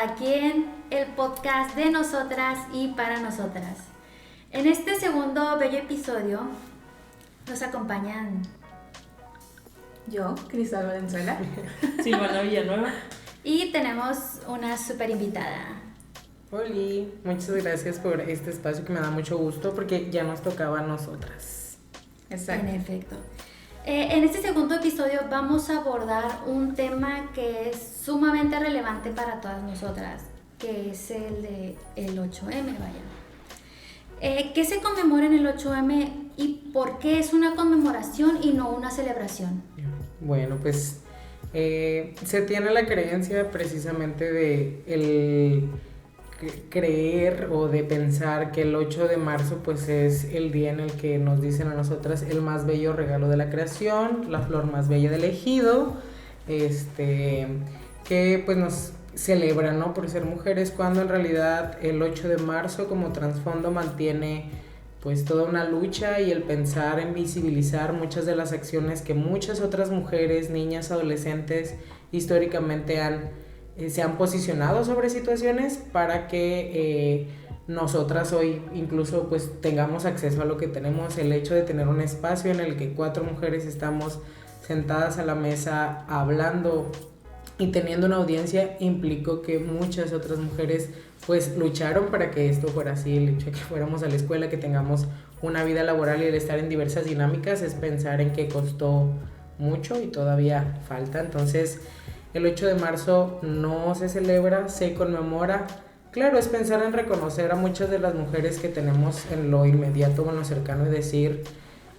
aquí en el podcast de nosotras y para nosotras. En este segundo bello episodio nos acompañan yo, Cristal Valenzuela, Silvana Villanueva, y tenemos una súper invitada. Oli, muchas gracias por este espacio que me da mucho gusto porque ya nos tocaba a nosotras. Exacto. En efecto. En este segundo episodio vamos a abordar un tema que es sumamente relevante para todas nosotras, que es el de el 8M, vaya. ¿Qué se conmemora en el 8M y por qué es una conmemoración y no una celebración? Bueno, pues se tiene la creencia precisamente de el creer o de pensar que el 8 de marzo pues es el día en el que nos dicen a nosotras el más bello regalo de la creación, la flor más bella del ejido, que pues nos celebra, ¿no? Por ser mujeres, cuando en realidad el 8 de marzo como trasfondo mantiene pues toda una lucha y el pensar en visibilizar muchas de las acciones que muchas otras mujeres, niñas, adolescentes históricamente se han posicionado sobre situaciones para que nosotras hoy incluso pues tengamos acceso a lo que tenemos. El hecho de tener un espacio en el que 4 mujeres estamos sentadas a la mesa hablando y teniendo una audiencia implicó que muchas otras mujeres pues lucharon para que esto fuera así. El hecho de que fuéramos a la escuela, que tengamos una vida laboral y el estar en diversas dinámicas es pensar en que costó mucho y todavía falta. Entonces el 8 de marzo no se celebra, se conmemora. Claro, es pensar en reconocer a muchas de las mujeres que tenemos en lo inmediato o en lo cercano y decir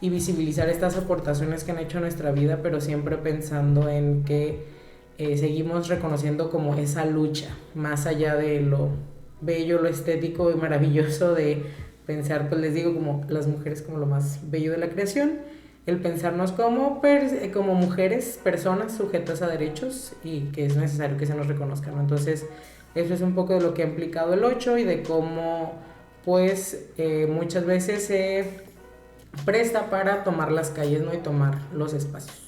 y visibilizar estas aportaciones que han hecho en nuestra vida, pero siempre pensando en que seguimos reconociendo como esa lucha, más allá de lo bello, lo estético y maravilloso de pensar, pues les digo, como las mujeres como lo más bello de la creación, el pensarnos como mujeres, personas sujetas a derechos y que es necesario que se nos reconozcan, ¿no? Entonces, eso es un poco de lo que ha implicado el 8 y de cómo, pues, muchas veces se presta para tomar las calles, ¿no? Y tomar los espacios.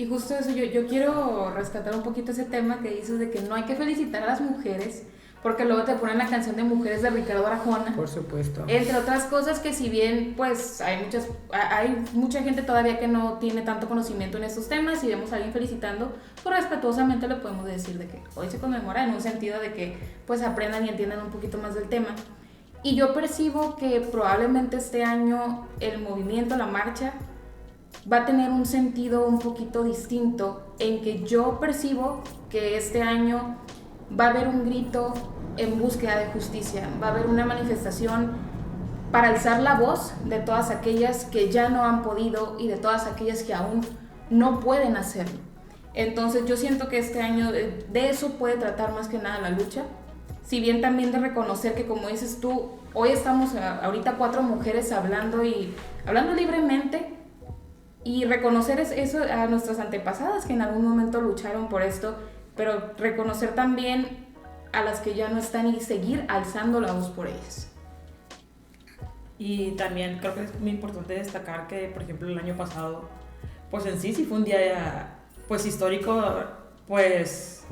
y justo eso, yo quiero rescatar un poquito ese tema que dices de que no hay que felicitar a las mujeres, porque luego te ponen la canción de Mujeres de Ricardo Arjona. Por supuesto. Entre otras cosas que si bien pues hay mucha gente todavía que no tiene tanto conocimiento en estos temas y vemos a alguien felicitando, pues respetuosamente le podemos decir de que hoy se conmemora en un sentido de que pues aprendan y entiendan un poquito más del tema. Y yo percibo que probablemente este año el movimiento, la marcha, va a tener un sentido un poquito distinto, en que yo percibo que este año va a haber un grito en búsqueda de justicia, va a haber una manifestación para alzar la voz de todas aquellas que ya no han podido y de todas aquellas que aún no pueden hacerlo. Entonces yo siento que este año de eso puede tratar más que nada la lucha, si bien también de reconocer que, como dices tú, hoy estamos ahorita 4 mujeres hablando libremente, y reconocer eso a nuestras antepasadas que en algún momento lucharon por esto, pero reconocer también a las que ya no están y seguir alzando la voz por ellas. Y también creo que es muy importante destacar que, por ejemplo, el año pasado, pues en sí fue un día pues histórico, pues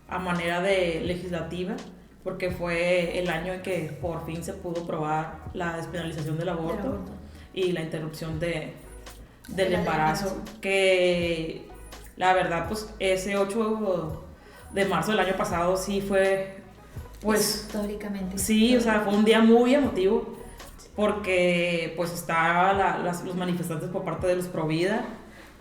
a manera de legislativa, porque fue el año en que por fin se pudo aprobar la despenalización del aborto y la interrupción del embarazo, que la verdad pues ese 8 de marzo del año pasado sí fue pues históricamente. Sí, o sea, fue un día muy emotivo porque pues estaban los manifestantes por parte de los Provida,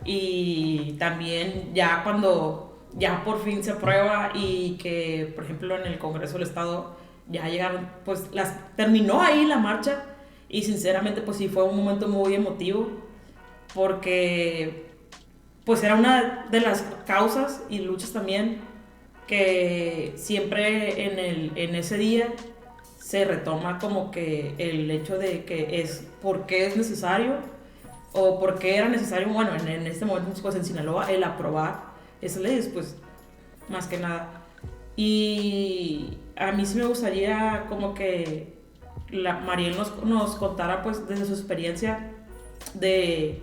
y también ya cuando ya por fin se aprueba y que por ejemplo en el Congreso del Estado ya llegaron, pues terminó ahí la marcha, y sinceramente pues sí fue un momento muy emotivo porque pues era una de las causas y luchas también que siempre en ese día se retoma, como que el hecho de que es por qué es necesario o por qué era necesario, bueno, en este momento pues en Sinaloa, el aprobar esas leyes, pues más que nada. Y a mí sí me gustaría como que Mariel nos contara pues desde su experiencia de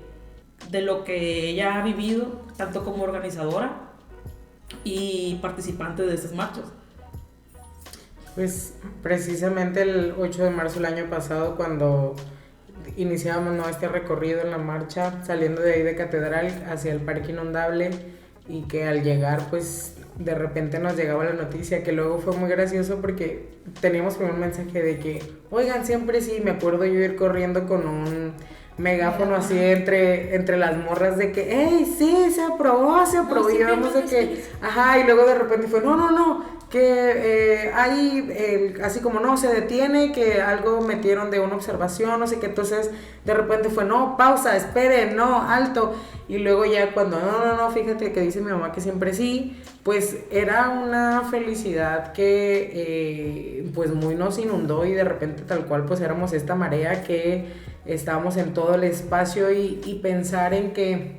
lo que ella ha vivido, tanto como organizadora y participante de estas marchas. Pues precisamente el 8 de marzo del año pasado, cuando iniciábamos, ¿no?, este recorrido en la marcha, saliendo de ahí de Catedral hacia el Parque Inundable, y que al llegar pues de repente nos llegaba la noticia, que luego fue muy gracioso porque teníamos como un mensaje de que, oigan, siempre sí, me acuerdo yo ir corriendo con un megáfono así entre las morras de que, hey, sí, se aprobó, y íbamos de que, ajá, y luego de repente fue, no, que hay, así como no, se detiene, que algo metieron de una observación, no sé qué, entonces de repente fue, no, pausa, esperen, no, alto, y luego ya cuando, no, fíjate que dice mi mamá que siempre sí, pues era una felicidad que pues muy nos inundó, y de repente tal cual pues éramos esta marea que estábamos en todo el espacio, y pensar en que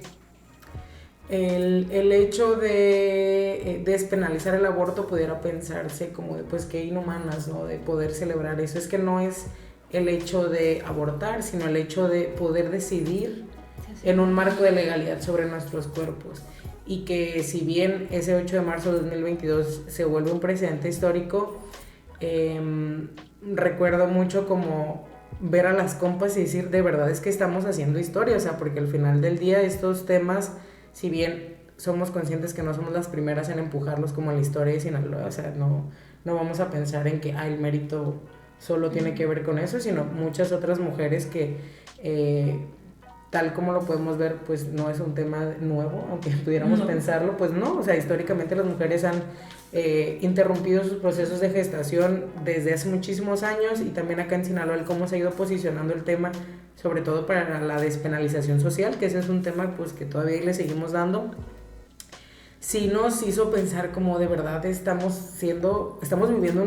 el hecho de despenalizar el aborto pudiera pensarse como de, pues, qué inhumanas, ¿no?, de poder celebrar eso. Es que no es el hecho de abortar, sino el hecho de poder decidir en un marco de legalidad sobre nuestros cuerpos. Y que si bien ese 8 de marzo de 2022 se vuelve un precedente histórico, recuerdo mucho como ver a las compas y decir, de verdad es que estamos haciendo historia, o sea, porque al final del día estos temas, si bien somos conscientes que no somos las primeras en empujarlos como en la historia de Sinaloa, o sea, no vamos a pensar en que el mérito solo tiene que ver con eso, sino muchas otras mujeres que, tal como lo podemos ver, pues no es un tema nuevo, aunque pudiéramos pensarlo, pues no, o sea, históricamente las mujeres han interrumpido sus procesos de gestación desde hace muchísimos años, y también acá en Sinaloa el cómo se ha ido posicionando el tema, sobre todo para la despenalización social, que ese es un tema pues que todavía le seguimos dando. Sí nos hizo pensar como de verdad estamos viviendo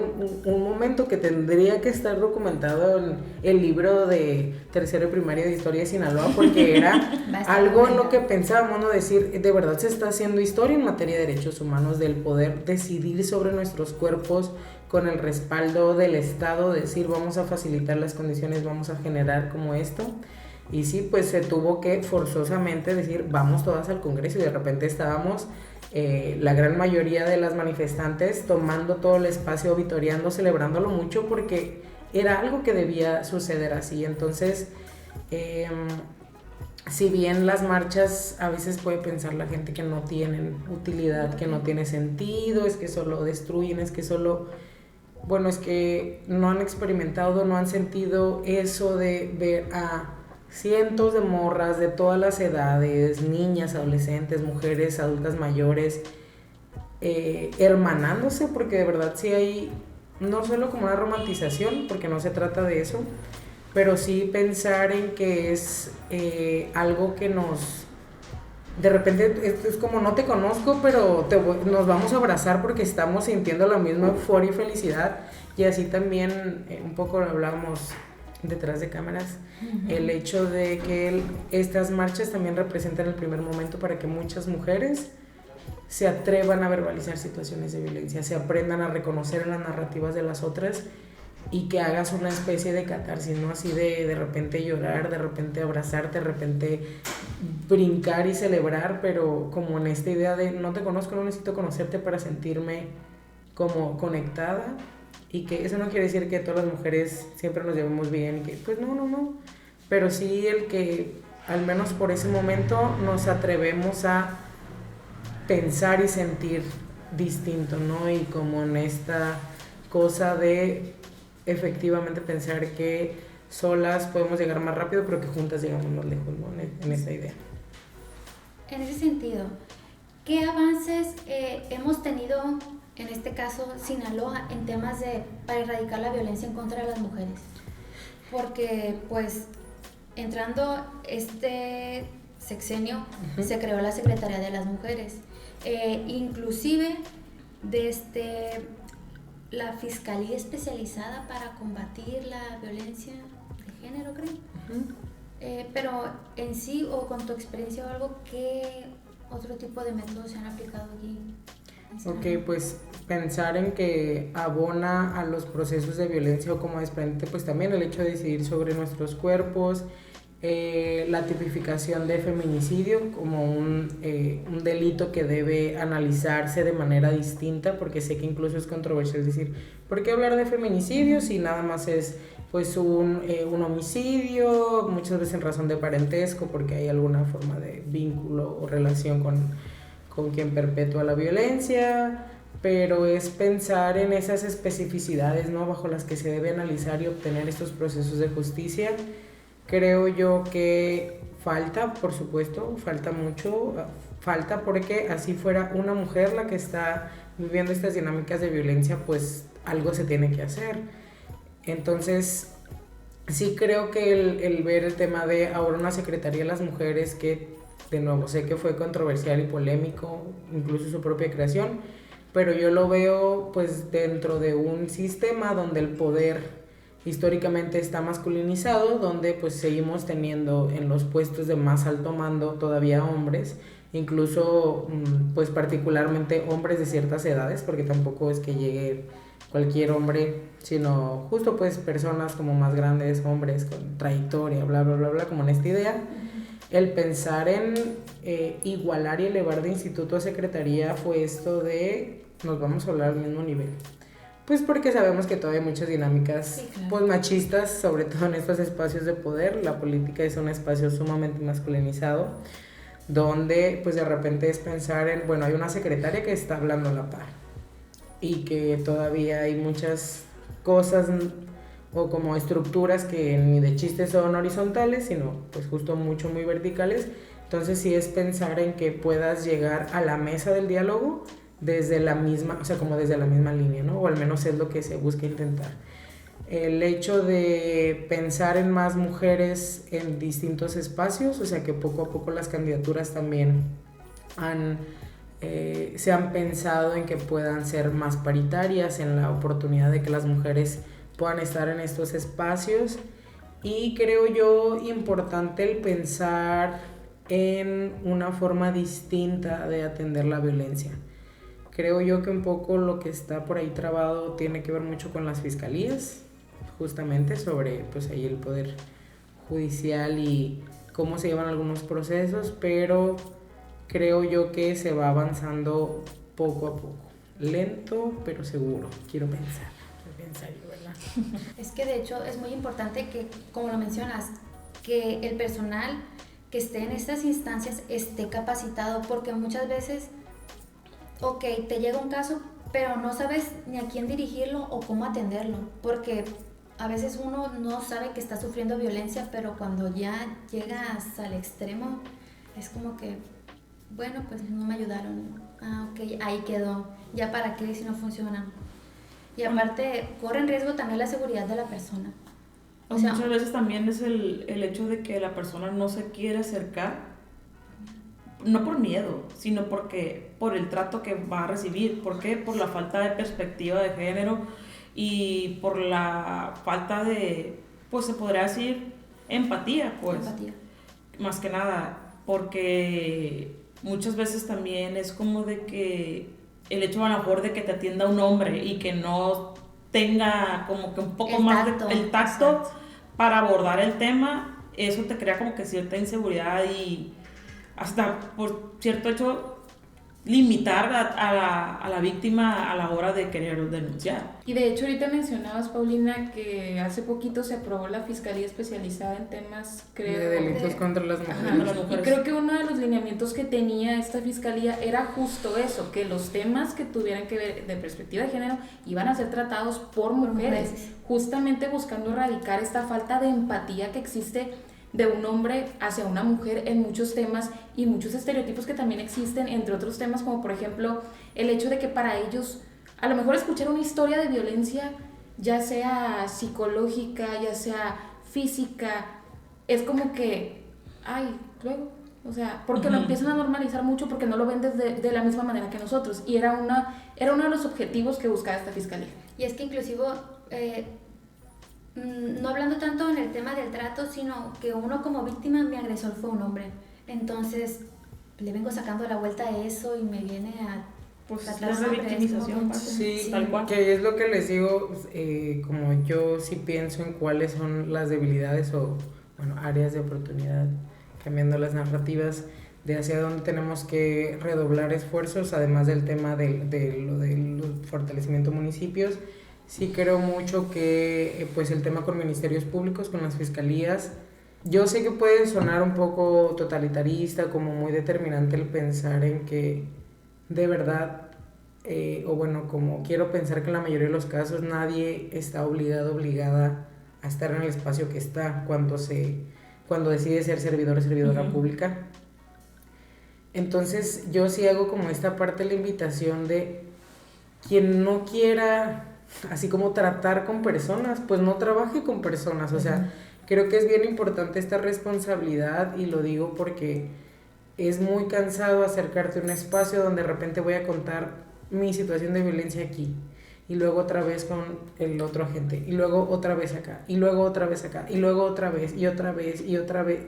un momento que tendría que estar documentado en el libro de tercero de primaria de historia de Sinaloa, porque era algo en lo que pensábamos, ¿no?, decir, de verdad se está haciendo historia en materia de derechos humanos, del poder decidir sobre nuestros cuerpos con el respaldo del Estado, decir, vamos a facilitar las condiciones, vamos a generar como esto. Y sí, pues se tuvo que forzosamente decir, vamos todas al Congreso, y de repente estábamos la gran mayoría de las manifestantes tomando todo el espacio, vitoreando, celebrándolo mucho, porque era algo que debía suceder así. Entonces, si bien las marchas a veces puede pensar la gente que no tienen utilidad, que no tiene sentido, es que solo destruyen, es que solo, bueno, es que no han experimentado, no han sentido eso de ver a cientos de morras de todas las edades, niñas, adolescentes, mujeres, adultas mayores, hermanándose, porque de verdad sí hay, no solo como una romantización, porque no se trata de eso, pero sí pensar en que es algo que nos, de repente es como no te conozco, pero nos vamos a abrazar porque estamos sintiendo la misma euforia y felicidad, y así también un poco lo hablábamos detrás de cámaras, el hecho de que estas marchas también representan el primer momento para que muchas mujeres se atrevan a verbalizar situaciones de violencia, se aprendan a reconocer en las narrativas de las otras, y que hagas una especie de catarsis, ¿no? Así de repente llorar, de repente abrazarte, de repente brincar y celebrar, pero como en esta idea de no te conozco, no necesito conocerte para sentirme como conectada. Y que eso no quiere decir que todas las mujeres siempre nos llevemos bien, y que pues no, pero sí el que al menos por ese momento nos atrevemos a pensar y sentir distinto, ¿no? Y como en esta cosa de efectivamente pensar que solas podemos llegar más rápido, pero que juntas llegamos más lejos, ¿no? En esta idea. En ese sentido, ¿qué avances hemos tenido, en este caso Sinaloa, en temas para erradicar la violencia en contra de las mujeres? Porque pues entrando este sexenio se creó la Secretaría de las Mujeres, inclusive desde la Fiscalía Especializada para combatir la violencia de género, creo. Pero en sí, o con tu experiencia o algo, ¿qué otro tipo de métodos se han aplicado aquí? Ok, pues pensar en que abona a los procesos de violencia o como desprendente, pues también el hecho de decidir sobre nuestros cuerpos, la tipificación de feminicidio como un delito que debe analizarse de manera distinta, porque sé que incluso es controversial decir, ¿por qué hablar de feminicidio si nada más es pues un homicidio, muchas veces en razón de parentesco, porque hay alguna forma de vínculo o relación con quien perpetúa la violencia? Pero es pensar en esas especificidades, ¿no?, bajo las que se debe analizar y obtener estos procesos de justicia. Creo yo que falta, por supuesto, falta mucho, falta porque así fuera una mujer la que está viviendo estas dinámicas de violencia, pues algo se tiene que hacer. Entonces, sí creo que el ver el tema de ahora una Secretaría de las Mujeres, que de nuevo sé que fue controversial y polémico, incluso su propia creación, pero yo lo veo pues dentro de un sistema donde el poder históricamente está masculinizado, donde pues seguimos teniendo en los puestos de más alto mando todavía hombres, incluso pues particularmente hombres de ciertas edades, porque tampoco es que llegue cualquier hombre, sino justo pues personas como más grandes, hombres con trayectoria, bla bla bla bla, como en esta idea. El pensar en igualar y elevar de instituto a secretaría fue esto de nos vamos a hablar al mismo nivel. Pues porque sabemos que todavía hay muchas dinámicas pues machistas, sobre todo en estos espacios de poder. La política es un espacio sumamente masculinizado, donde pues de repente es pensar en, bueno, hay una secretaria que está hablando a la par y que todavía hay muchas cosas o como estructuras que ni de chiste son horizontales, sino pues justo mucho muy verticales. Entonces sí es pensar en que puedas llegar a la mesa del diálogo desde la misma, o sea, como desde la misma línea, ¿no? O al menos es lo que se busca intentar. El hecho de pensar en más mujeres en distintos espacios, o sea, que poco a poco las candidaturas también se han pensado en que puedan ser más paritarias, en la oportunidad de que las mujeres puedan estar en estos espacios. Y creo yo importante el pensar en una forma distinta de atender la violencia. Creo yo que un poco lo que está por ahí trabado tiene que ver mucho con las fiscalías, justamente sobre pues ahí el poder judicial y cómo se llevan algunos procesos, pero creo yo que se va avanzando poco a poco, lento pero seguro, quiero pensar yo, ¿verdad? Es que de hecho es muy importante que, como lo mencionas, que el personal que esté en estas instancias esté capacitado, porque muchas veces ok, te llega un caso, pero no sabes ni a quién dirigirlo o cómo atenderlo, porque a veces uno no sabe que está sufriendo violencia, pero cuando ya llegas al extremo, es como que, bueno, pues no me ayudaron, ok, ahí quedó, ya para qué si no funciona. Y aparte, corre en riesgo también la seguridad de la persona. O sea, muchas veces también es el hecho de que la persona no se quiere acercar, no por miedo, sino porque por el trato que va a recibir. ¿Por qué? Por la falta de perspectiva de género y por la falta de, pues se podría decir, empatía, pues. Empatía. Más que nada, porque muchas veces también es como de que el hecho a lo mejor de que te atienda un hombre y que no tenga como que un poco más el tacto exacto, para abordar el tema, eso te crea como que cierta inseguridad y hasta por cierto hecho limitar a la víctima a la hora de querer denunciar. Y de hecho ahorita mencionabas, Paulina, que hace poquito se aprobó la Fiscalía Especializada en temas, creo, de delitos contra las mujeres. Ajá, y creo que uno de los lineamientos que tenía esta Fiscalía era justo eso, que los temas que tuvieran que ver de perspectiva de género iban a ser tratados por mujeres, justamente buscando erradicar esta falta de empatía que existe de un hombre hacia una mujer en muchos temas y muchos estereotipos que también existen, entre otros temas como por ejemplo el hecho de que para ellos a lo mejor escuchar una historia de violencia, ya sea psicológica, ya sea física, es como que, ay, luego, o sea, porque lo empiezan a normalizar mucho porque no lo ven de la misma manera que nosotros, y era uno de los objetivos que buscaba esta Fiscalía. Y es que inclusive no hablando tanto en el tema del trato, sino que uno como víctima, mi agresor fue un hombre. Entonces, le vengo sacando la vuelta a eso y me viene a pues la victimización. Sí, tal cual. Que es lo que les digo, como yo sí pienso en cuáles son las debilidades o bueno, áreas de oportunidad, cambiando las narrativas de hacia dónde tenemos que redoblar esfuerzos, además del tema del fortalecimiento de municipios. Sí creo mucho que pues el tema con ministerios públicos, con las fiscalías, yo sé que puede sonar un poco totalitarista, como muy determinante el pensar en que de verdad, o bueno, como quiero pensar que en la mayoría de los casos nadie está obligada a estar en el espacio que está cuando decide ser servidor o servidora pública. Entonces yo sí hago como esta parte de la invitación de quien no quiera así como tratar con personas, pues no trabaje con personas. O sea, creo que es bien importante esta responsabilidad, y lo digo porque es muy cansado acercarte a un espacio donde de repente voy a contar mi situación de violencia aquí, y luego otra vez con el otro agente, y luego otra vez acá, y luego otra vez acá, y luego otra vez, y otra vez, y otra vez.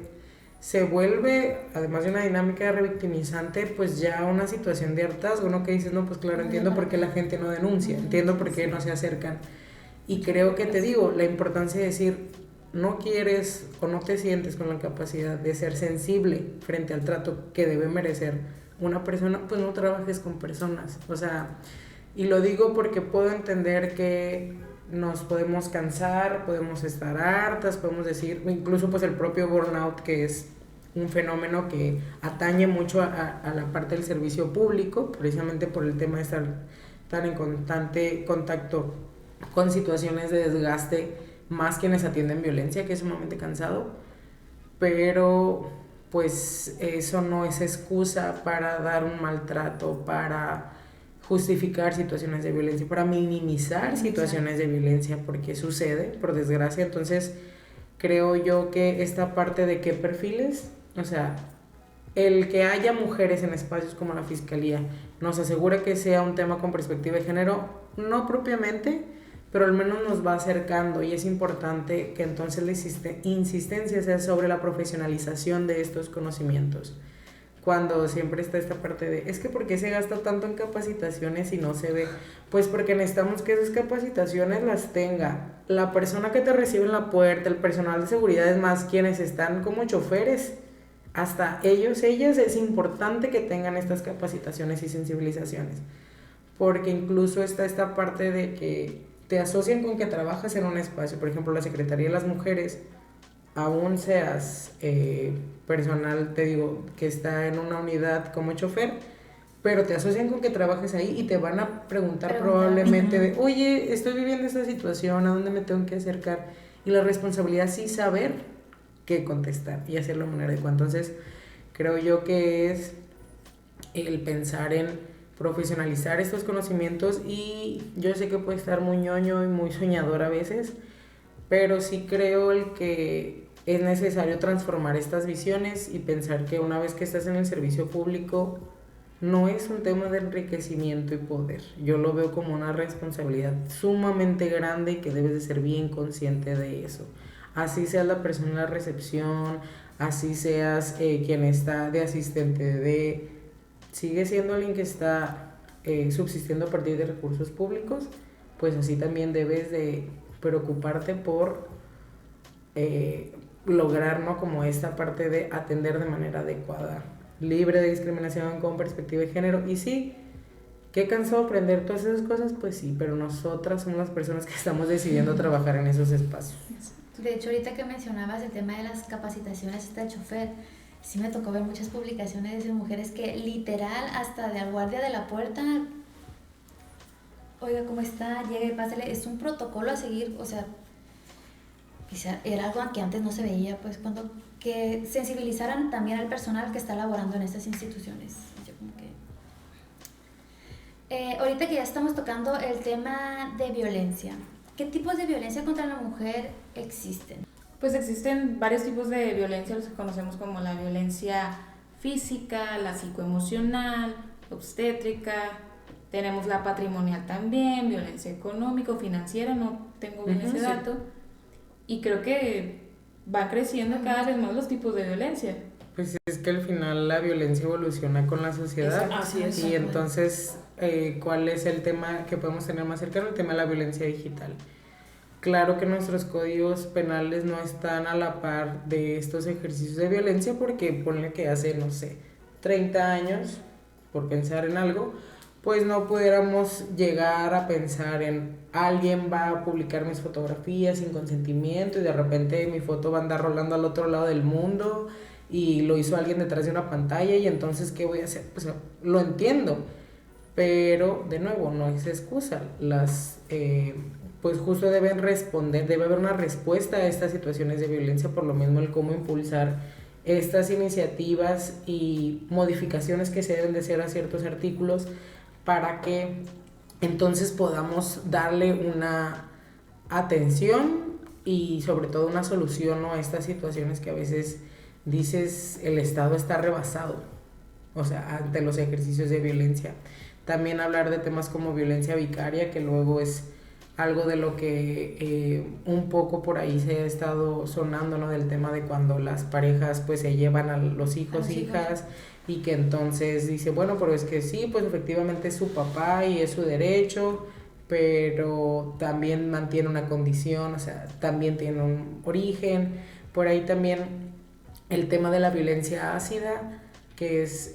Se vuelve, además de una dinámica revictimizante, pues ya una situación de hartazgo, ¿no? Que dices, no, pues claro, entiendo por qué la gente no denuncia, entiendo por qué no se acercan. Y creo que te digo, la importancia de decir, no quieres o no te sientes con la capacidad de ser sensible frente al trato que debe merecer una persona, pues no trabajes con personas. O sea, y lo digo porque puedo entender que nos podemos cansar, podemos estar hartas, podemos decir, incluso pues el propio burnout, que es un fenómeno que atañe mucho a la parte del servicio público, precisamente por el tema de estar tan en constante contacto con situaciones de desgaste, más quienes atienden violencia, que es sumamente cansado. Pero pues eso no es excusa para dar un maltrato, para justificar situaciones de violencia, para minimizar situaciones de violencia, porque sucede, por desgracia. Entonces creo yo que esta parte de qué perfiles, o sea, el que haya mujeres en espacios como la Fiscalía nos asegura que sea un tema con perspectiva de género, no propiamente, pero al menos nos va acercando, y es importante que entonces la insistencia sea sobre la profesionalización de estos conocimientos. Cuando siempre está esta parte de, es que ¿por qué se gasta tanto en capacitaciones y no se ve? Pues porque necesitamos que esas capacitaciones las tenga la persona que te recibe en la puerta, el personal de seguridad, es más, quienes están como choferes, hasta ellos, ellas, es importante que tengan estas capacitaciones y sensibilizaciones, porque incluso está esta parte de que te asocian con que trabajas en un espacio, por ejemplo, la Secretaría de las Mujeres, aún seas personal, te digo, que está en una unidad como chofer, pero te asocian con que trabajes ahí y te van a preguntar probablemente de, oye, estoy viviendo esta situación, ¿a dónde me tengo que acercar? Y la responsabilidad sí saber qué contestar y hacerlo de manera adecuada. Entonces, creo yo que es el pensar en profesionalizar estos conocimientos, y yo sé que puede estar muy ñoño y muy soñador a veces, pero sí creo el que es necesario transformar estas visiones y pensar que una vez que estás en el servicio público no es un tema de enriquecimiento y poder. Yo lo veo como una responsabilidad sumamente grande y que debes de ser bien consciente de eso. Así seas la persona en la recepción, así seas quien está de asistente sigue siendo alguien que está subsistiendo a partir de recursos públicos, pues así también debes de preocuparte por lograr, ¿no?, como esta parte de atender de manera adecuada, libre de discriminación, con perspectiva de género. Y sí, qué cansado aprender todas esas cosas, pues sí, pero nosotras somos las personas que estamos decidiendo trabajar en esos espacios. De hecho, ahorita que mencionabas el tema de las capacitaciones de chofer, sí me tocó ver muchas publicaciones de mujeres que literal hasta de al guardia de la puerta, oiga, ¿cómo está? Llegue, pásale, es un protocolo a seguir. O sea, quizá era algo que antes no se veía, pues cuando que sensibilizaran también al personal que está laborando en estas instituciones. Yo como que ahorita que ya estamos tocando el tema de violencia, ¿qué tipos de violencia contra la mujer existen? Pues existen varios tipos de violencia, los que conocemos como la violencia física, la psicoemocional, obstétrica, tenemos la patrimonial también, violencia económica, financiera, no tengo bien ese dato, y creo que van creciendo cada vez más los tipos de violencia. Pues es que al final la violencia evoluciona con la sociedad. Así es. Y entonces, ¿cuál es el tema que podemos tener más cercano? El tema de la violencia digital. claro que nuestros códigos penales no están a la par de estos ejercicios de violencia porque ponle que hace, no sé, 30 años, por pensar en algo, pues no pudiéramos llegar a pensar en alguien va a publicar mis fotografías sin consentimiento y de repente mi foto va a andar rolando al otro lado del mundo y lo hizo alguien detrás de una pantalla y entonces ¿qué voy a hacer? Pues lo entiendo, pero de nuevo no es excusa. Pues justo deben responder, debe haber una respuesta a estas situaciones de violencia, por lo mismo el cómo impulsar estas iniciativas y modificaciones que se deben de hacer a ciertos artículos para que entonces podamos darle una atención y sobre todo una solución, ¿no?, a estas situaciones que a veces dices el Estado está rebasado, o sea, ante los ejercicios de violencia. También hablar de temas como violencia vicaria, que luego es algo de lo que un poco por ahí se ha estado sonando, ¿no?, del tema de cuando las parejas pues se llevan a los hijos, hijas, y que entonces dice, bueno, pero es que sí, pues efectivamente es su papá y es su derecho, pero también mantiene una condición, o sea, también tiene un origen. Por ahí también el tema de la violencia ácida, que es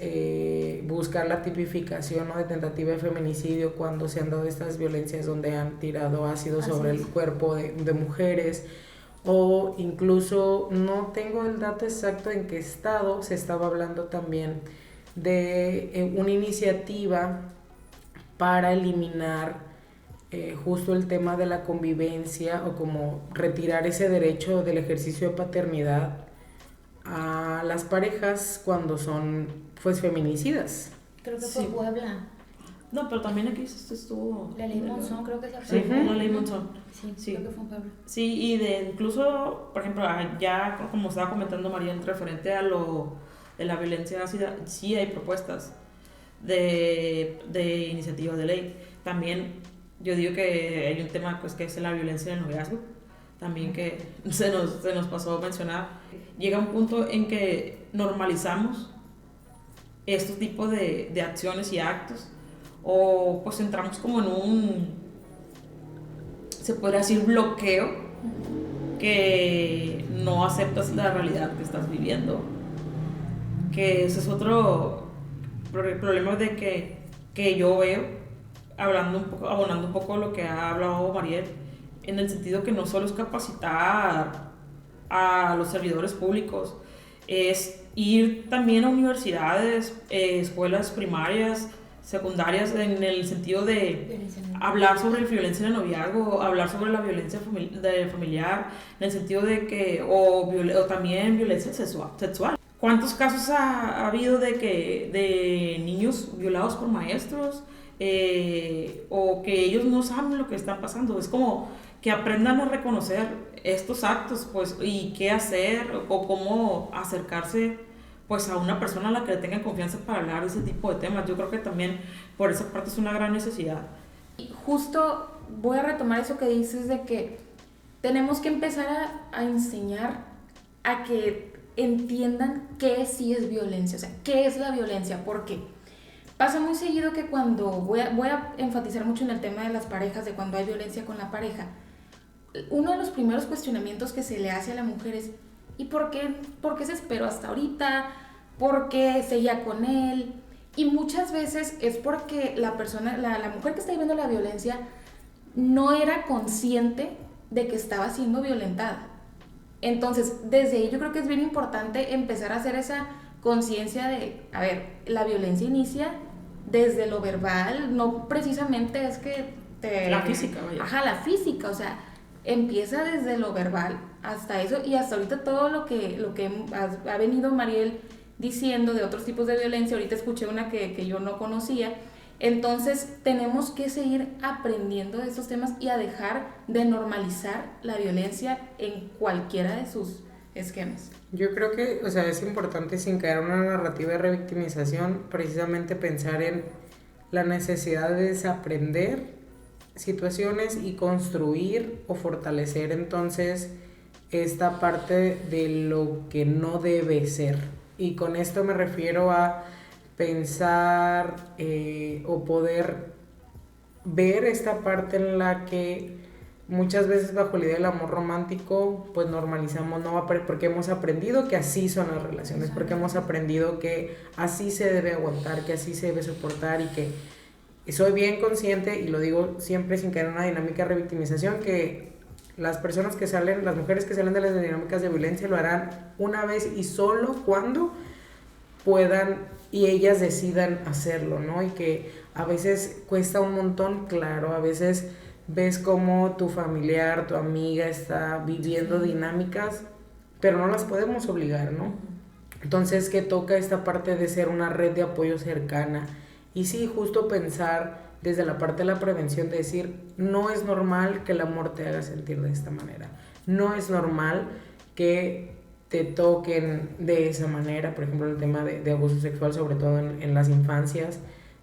buscar la tipificación, ¿no?, de tentativa de feminicidio cuando se han dado estas violencias donde han tirado ácido sobre el cuerpo de mujeres, o incluso no tengo el dato exacto en qué estado se estaba hablando también de una iniciativa para eliminar justo el tema de la convivencia o como retirar ese derecho del ejercicio de paternidad a las parejas cuando son pues feminicidas. Creo que fue Puebla. No, pero también aquí estuvo... La ley Monzón, creo que es la Sí, la ley Monzón. Sí, creo que fue en Puebla. Sí, y de incluso, por ejemplo, ya como estaba comentando María, referente a lo de la violencia ácida, sí hay propuestas de iniciativas de ley. También yo digo que hay un tema pues que es la violencia en el noviazgo, también que se nos pasó a mencionar. Llega un punto en que normalizamos estos tipos de acciones y actos, o pues entramos como en un, se podría decir, bloqueo, que no aceptas la realidad que estás viviendo, que ese es otro problema de que yo veo, abonando un poco lo que ha hablado Mariel, en el sentido que no solo es capacitar a los servidores públicos, es ir también a universidades, escuelas primarias, secundarias, en el sentido de hablar sobre la violencia en el noviazgo, hablar sobre la violencia familiar, en el sentido de que, o también violencia sexual. ¿Cuántos casos ha habido de niños violados por maestros? O que ellos no saben lo que está pasando. Es como que aprendan a reconocer estos actos, pues, y qué hacer, o cómo acercarse pues a una persona a la que le tengan confianza para hablar de ese tipo de temas. Yo creo que también por esa parte es una gran necesidad. Y justo voy a retomar eso que dices de que tenemos que empezar a enseñar a que entiendan qué sí es violencia, o sea, qué es la violencia, porque pasa muy seguido que cuando, voy a enfatizar mucho en el tema de las parejas, de cuando hay violencia con la pareja, uno de los primeros cuestionamientos que se le hace a la mujer es ¿y por qué se esperó hasta ahorita? ¿Por qué seguía con él? Y muchas veces es porque la persona, la mujer que está viviendo la violencia no era consciente de que estaba siendo violentada. Entonces, desde ahí yo creo que es bien importante empezar a hacer esa conciencia de, a ver, la violencia inicia desde lo verbal, no precisamente es que la física, vaya. Ajá, la física, o sea, empieza desde lo verbal hasta eso, y hasta ahorita todo lo que ha venido Mariel diciendo de otros tipos de violencia. Ahorita escuché una que yo no conocía. Entonces tenemos que seguir aprendiendo de estos temas y a dejar de normalizar la violencia en cualquiera de sus esquemas. Yo creo que, o sea, es importante, sin caer en una narrativa de revictimización, precisamente pensar en la necesidad de desaprender situaciones y construir o fortalecer entonces esta parte de lo que no debe ser. Y con esto me refiero a pensar o poder ver esta parte en la que muchas veces bajo la idea del amor romántico, pues normalizamos, no porque hemos aprendido que así son las relaciones, porque hemos aprendido que así se debe aguantar, que así se debe soportar, y que soy bien consciente, y lo digo siempre sin caer en una dinámica de revictimización, que las personas que salen, las mujeres que salen de las dinámicas de violencia lo harán una vez y solo cuando puedan y ellas decidan hacerlo, ¿no? Y que a veces cuesta un montón, claro, a veces ves como tu familiar, tu amiga está viviendo dinámicas, pero no las podemos obligar, ¿no? Entonces, que toca esta parte de ser una red de apoyo cercana. Y sí, justo pensar desde la parte de la prevención, de decir, no es normal que el amor te haga sentir de esta manera. No es normal que te toquen de esa manera, por ejemplo, el tema de abuso sexual, sobre todo en las infancias.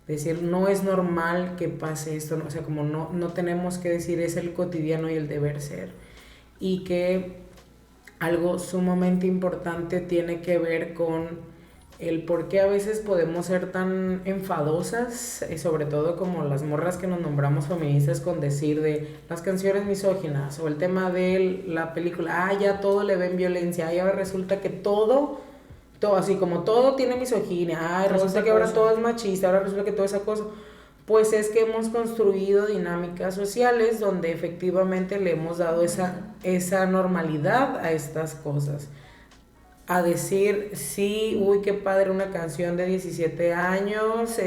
Decir, no es normal que pase esto, ¿no? O sea, como no tenemos que decir, es el cotidiano y el deber ser. Y que algo sumamente importante tiene que ver con el por qué a veces podemos ser tan enfadosas, sobre todo como las morras que nos nombramos feministas, con decir de las canciones misóginas, o el tema de la película, ya todo le ven violencia, y ahora resulta que todo así como todo tiene misoginia, resulta que ahora todo es machista, ahora resulta que todo es acoso. Pues es que hemos construido dinámicas sociales donde efectivamente le hemos dado esa normalidad a estas cosas. A decir, sí, uy, qué padre, una canción de 17 años,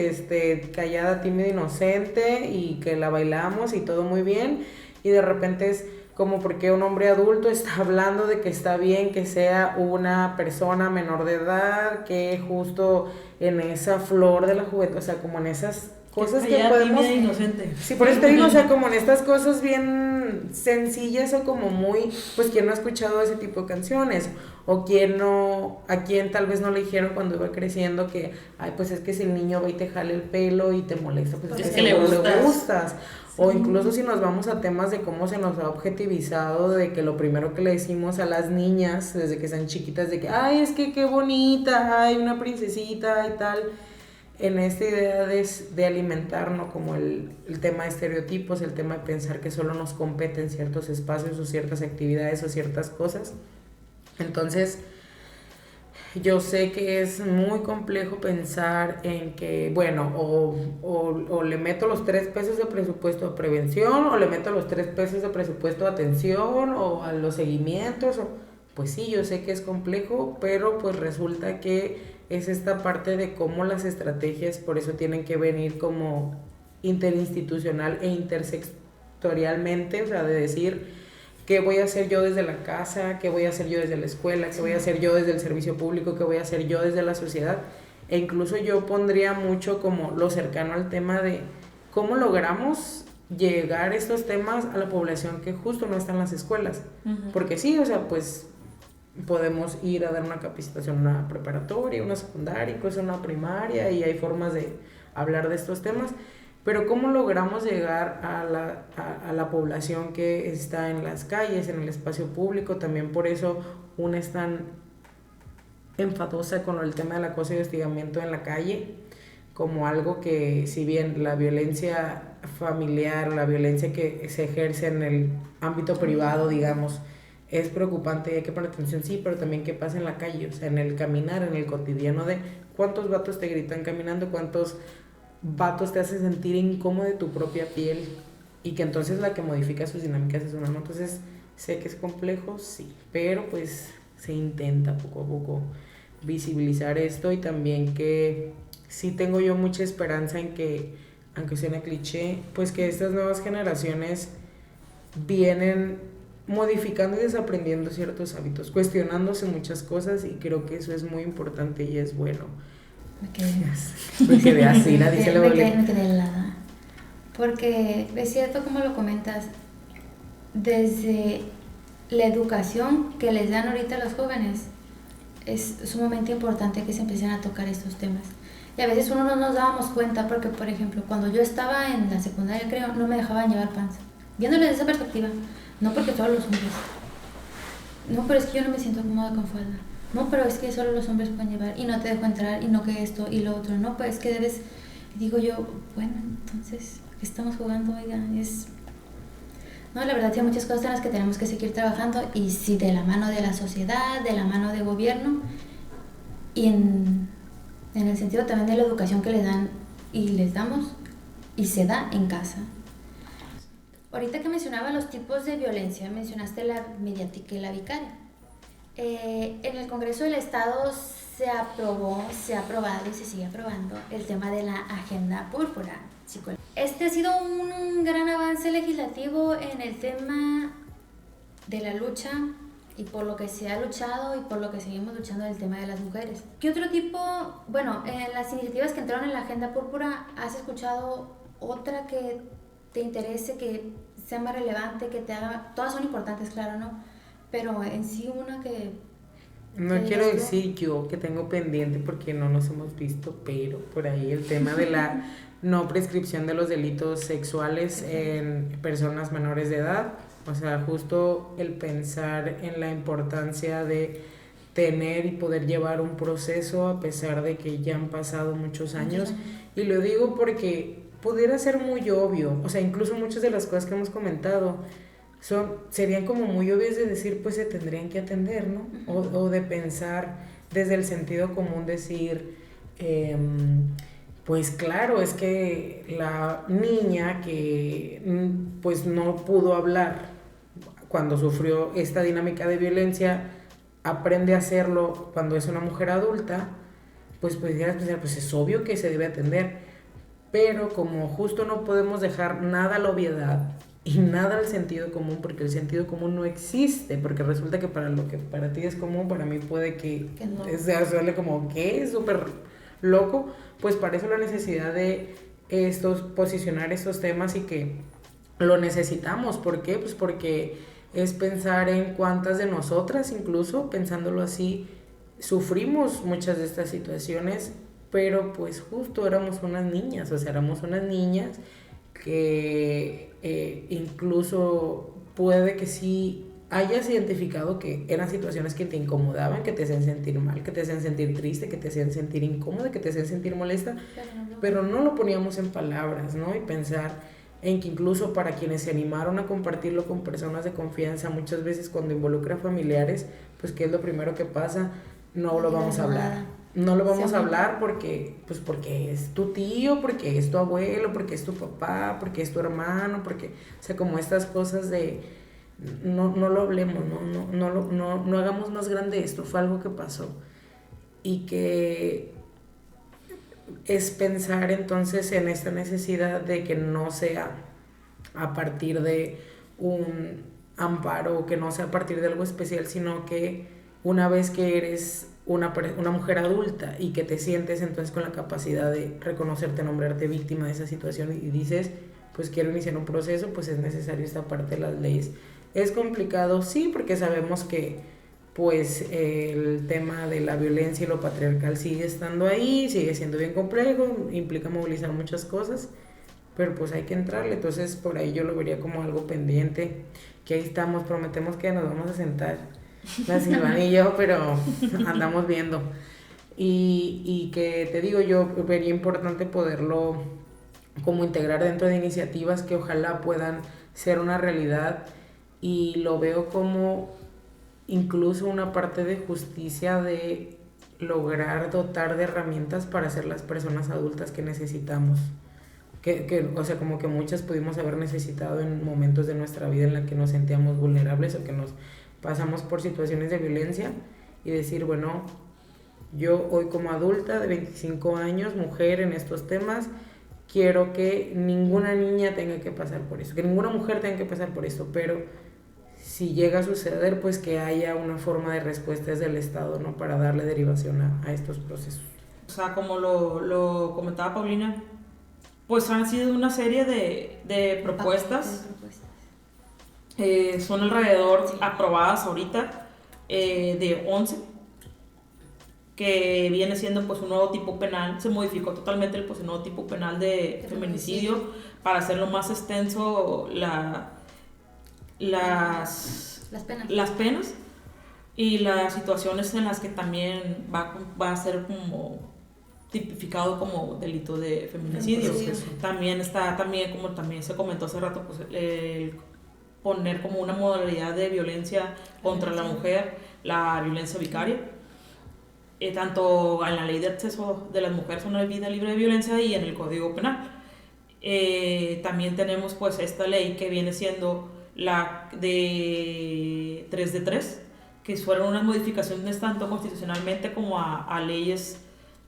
callada, tímida, inocente, y que la bailamos y todo muy bien, y de repente es como porque un hombre adulto está hablando de que está bien que sea una persona menor de edad, que justo en esa flor de la juventud, o sea, como en esas cosas que podemos... Tímida, inocente. Sí, por eso te digo, o sea, como en estas cosas bien sencillas, o como muy, pues, ¿quién no ha escuchado ese tipo de canciones? O quién no, a quién tal vez no le dijeron cuando iba creciendo que, ay, pues es que si el niño va y te jala el pelo y te molesta, pues es que le gustas. O incluso si nos vamos a temas de cómo se nos ha objetivizado, de que lo primero que le decimos a las niñas desde que están chiquitas, de que, ay, es que qué bonita, ay, una princesita y tal, en esta idea de alimentar, ¿no? Como el tema de estereotipos, el tema de pensar que solo nos competen ciertos espacios o ciertas actividades o ciertas cosas. Entonces, yo sé que es muy complejo pensar en que, bueno, o le meto los 3 pesos de presupuesto a prevención, o le meto los 3 pesos de presupuesto a atención, o a los seguimientos, pues sí, yo sé que es complejo, pero pues resulta que es esta parte de cómo las estrategias, por eso tienen que venir como interinstitucional e intersectorialmente, o sea, de decir, ¿qué voy a hacer yo desde la casa? ¿Qué voy a hacer yo desde la escuela? ¿Qué voy a hacer yo desde el servicio público? ¿Qué voy a hacer yo desde la sociedad? E incluso yo pondría mucho como lo cercano al tema de cómo logramos llegar estos temas a la población que justo no está en las escuelas. Uh-huh. Porque sí, o sea, pues podemos ir a dar una capacitación en una preparatoria, una secundaria, incluso una primaria, y hay formas de hablar de estos temas. Pero ¿cómo logramos llegar a la población que está en las calles, en el espacio público? También por eso una es tan enfadosa con el tema del acoso y hostigamiento en la calle, como algo que, si bien la violencia familiar, la violencia que se ejerce en el ámbito privado, digamos, es preocupante y hay que poner atención, sí, pero también qué pasa en la calle, o sea, en el caminar, en el cotidiano, de cuántos vatos te gritan caminando, cuántos vatos te hacen sentir incómodo de tu propia piel, y que entonces la que modifica sus dinámicas es una, ¿no? Entonces sé que es complejo, sí, pero pues se intenta poco a poco visibilizar esto, y también que sí tengo yo mucha esperanza en que, aunque suene cliché, pues que estas nuevas generaciones vienen modificando y desaprendiendo ciertos hábitos, cuestionándose muchas cosas, y creo que eso es muy importante y es bueno. Me quedé así, la dice la me quedé helada. Porque es cierto como lo comentas, desde la educación que les dan ahorita a los jóvenes, es sumamente importante que se empiecen a tocar estos temas. Y a veces uno no nos dábamos cuenta, porque por ejemplo, cuando yo estaba en la secundaria, creo, no me dejaban llevar pants. Viéndolo desde esa perspectiva, no porque todos los hombres, no, pero es que yo no me siento cómoda con falda. No, pero es que solo los hombres pueden llevar y no te dejo entrar, y no que esto y lo otro, no, pues que debes, digo yo, bueno, entonces, ¿qué estamos jugando? Oiga, es No, la verdad sí hay muchas cosas en las que tenemos que seguir trabajando y sí de la mano de la sociedad, de la mano de gobierno y en el sentido también de la educación que les dan y les damos y se da en casa. Ahorita que mencionaba los tipos de violencia, mencionaste la mediática y la vicaria. En el Congreso del Estado se ha aprobado y se sigue aprobando el tema de la Agenda Púrpura. Este ha sido un gran avance legislativo en el tema de la lucha y por lo que se ha luchado y por lo que seguimos luchando en el tema de las mujeres. ¿Qué otro tipo, bueno, en las iniciativas que entraron en la Agenda Púrpura, has escuchado otra que te interese, que sea más relevante, que te haga, todas son importantes, claro, ¿no? Pero en sí una que... No quiero decir yo que tengo pendiente porque no nos hemos visto, pero por ahí el tema de la no prescripción de los delitos sexuales en personas menores de edad, o sea, justo el pensar en la importancia de tener y poder llevar un proceso a pesar de que ya han pasado muchos años. Y lo digo porque pudiera ser muy obvio, o sea, incluso muchas de las cosas que hemos comentado serían como muy obvias de decir, pues se tendrían que atender, ¿no? O de pensar desde el sentido común, decir, pues claro, es que la niña que pues no pudo hablar cuando sufrió esta dinámica de violencia, aprende a hacerlo cuando es una mujer adulta, pues pudieras pensar, pues es obvio que se debe atender, pero como justo no podemos dejar nada a la obviedad y nada al sentido común, porque el sentido común no existe, porque resulta que para lo que para ti es común, para mí puede que no. Suele como que es súper loco, pues para eso la necesidad de posicionar estos temas y que lo necesitamos. ¿Por qué? Pues porque es pensar en cuántas de nosotras, incluso pensándolo así, sufrimos muchas de estas situaciones, pero pues justo éramos unas niñas, o sea, éramos unas niñas que incluso puede que sí hayas identificado que eran situaciones que te incomodaban, que te hacían sentir mal, que te hacían sentir triste, que te hacían sentir incómoda, que te hacían sentir molesta, pero no lo poníamos en palabras, ¿no? Y pensar en que incluso para quienes se animaron a compartirlo con personas de confianza, muchas veces cuando involucra familiares, pues ¿qué es lo primero que pasa? No lo vamos a hablar. No lo vamos a hablar porque es tu tío, porque es tu abuelo, porque es tu papá, porque es tu hermano, porque, o sea, como estas cosas de no lo hablemos, no hagamos más grande esto, fue algo que pasó. Y que es pensar entonces en esta necesidad de que no sea a partir de un amparo, que no sea a partir de algo especial, sino que una vez que eres una mujer adulta y que te sientes entonces con la capacidad de reconocerte, nombrarte víctima de esa situación y dices, pues quiero iniciar un proceso, pues es necesario esta parte de las leyes. Es complicado, sí, porque sabemos que pues el tema de la violencia y lo patriarcal sigue estando ahí, sigue siendo bien complejo, implica movilizar muchas cosas, pero pues hay que entrarle. Entonces por ahí yo lo vería como algo pendiente, que ahí estamos, prometemos que nos vamos a sentar la Silvana y yo, pero andamos viendo. Y que te digo, yo vería importante poderlo como integrar dentro de iniciativas que ojalá puedan ser una realidad, y lo veo como incluso una parte de justicia de lograr dotar de herramientas para ser las personas adultas que necesitamos. O sea, como que muchas pudimos haber necesitado en momentos de nuestra vida en la que nos sentíamos vulnerables o que nos pasamos por situaciones de violencia, y decir, bueno, yo hoy como adulta de 25 años, mujer en estos temas, quiero que ninguna niña tenga que pasar por eso, que ninguna mujer tenga que pasar por eso, pero si llega a suceder, pues que haya una forma de respuesta desde el Estado, ¿no? Para darle derivación a estos procesos. O sea, como lo comentaba Paulina, pues han sido una serie de propuestas. Son alrededor, aprobadas ahorita, de 11, que viene siendo pues un nuevo tipo penal. Se modificó totalmente el nuevo tipo penal de feminicidio para hacerlo más extenso las penas y las situaciones en las que también va a ser como tipificado como delito de feminicidio. También está, como también se comentó hace rato, pues poner como una modalidad de violencia contra la mujer, la violencia vicaria. Tanto en la ley de acceso de las mujeres a una vida libre de violencia y en el Código Penal. También tenemos pues esta ley que viene siendo la de 3 de 3, que fueron unas modificaciones tanto constitucionalmente como a leyes,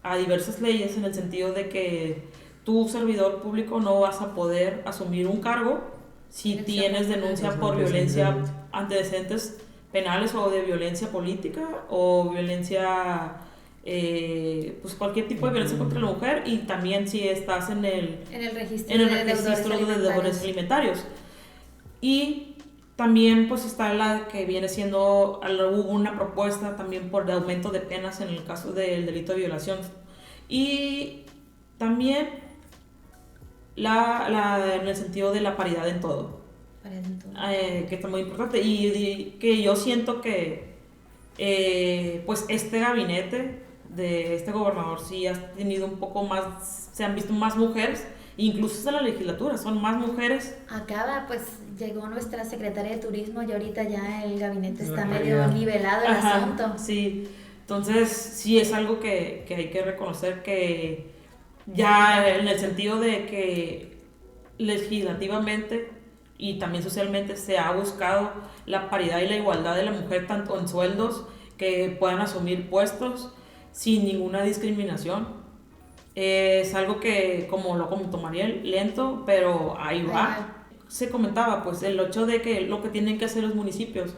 a diversas leyes, en el sentido de que tu servidor público no vas a poder asumir un cargo si tienes denuncia por violencia, antecedentes penales o de violencia política o violencia, pues cualquier tipo de violencia contra la mujer, y también si estás en el registro de deudores alimentarios. Y también pues está la que viene siendo, hubo una propuesta también por de aumento de penas en el caso del delito de violación. Y también en el sentido de la paridad en todo. Que está muy importante. Y que yo siento que pues este gabinete de este gobernador sí ha tenido un poco más, se han visto más mujeres. Incluso en la legislatura, son más mujeres. Acaba, pues llegó nuestra secretaria de turismo y ahorita ya el gabinete está medio nivelado el asunto. Sí, entonces sí es algo que hay que reconocer, que ya en el sentido de que legislativamente y también socialmente se ha buscado la paridad y la igualdad de la mujer, tanto en sueldos, que puedan asumir puestos sin ninguna discriminación. Es algo que, como lo comentó Mariel, lento, pero ahí va. Se comentaba pues el hecho de que lo que tienen que hacer los municipios.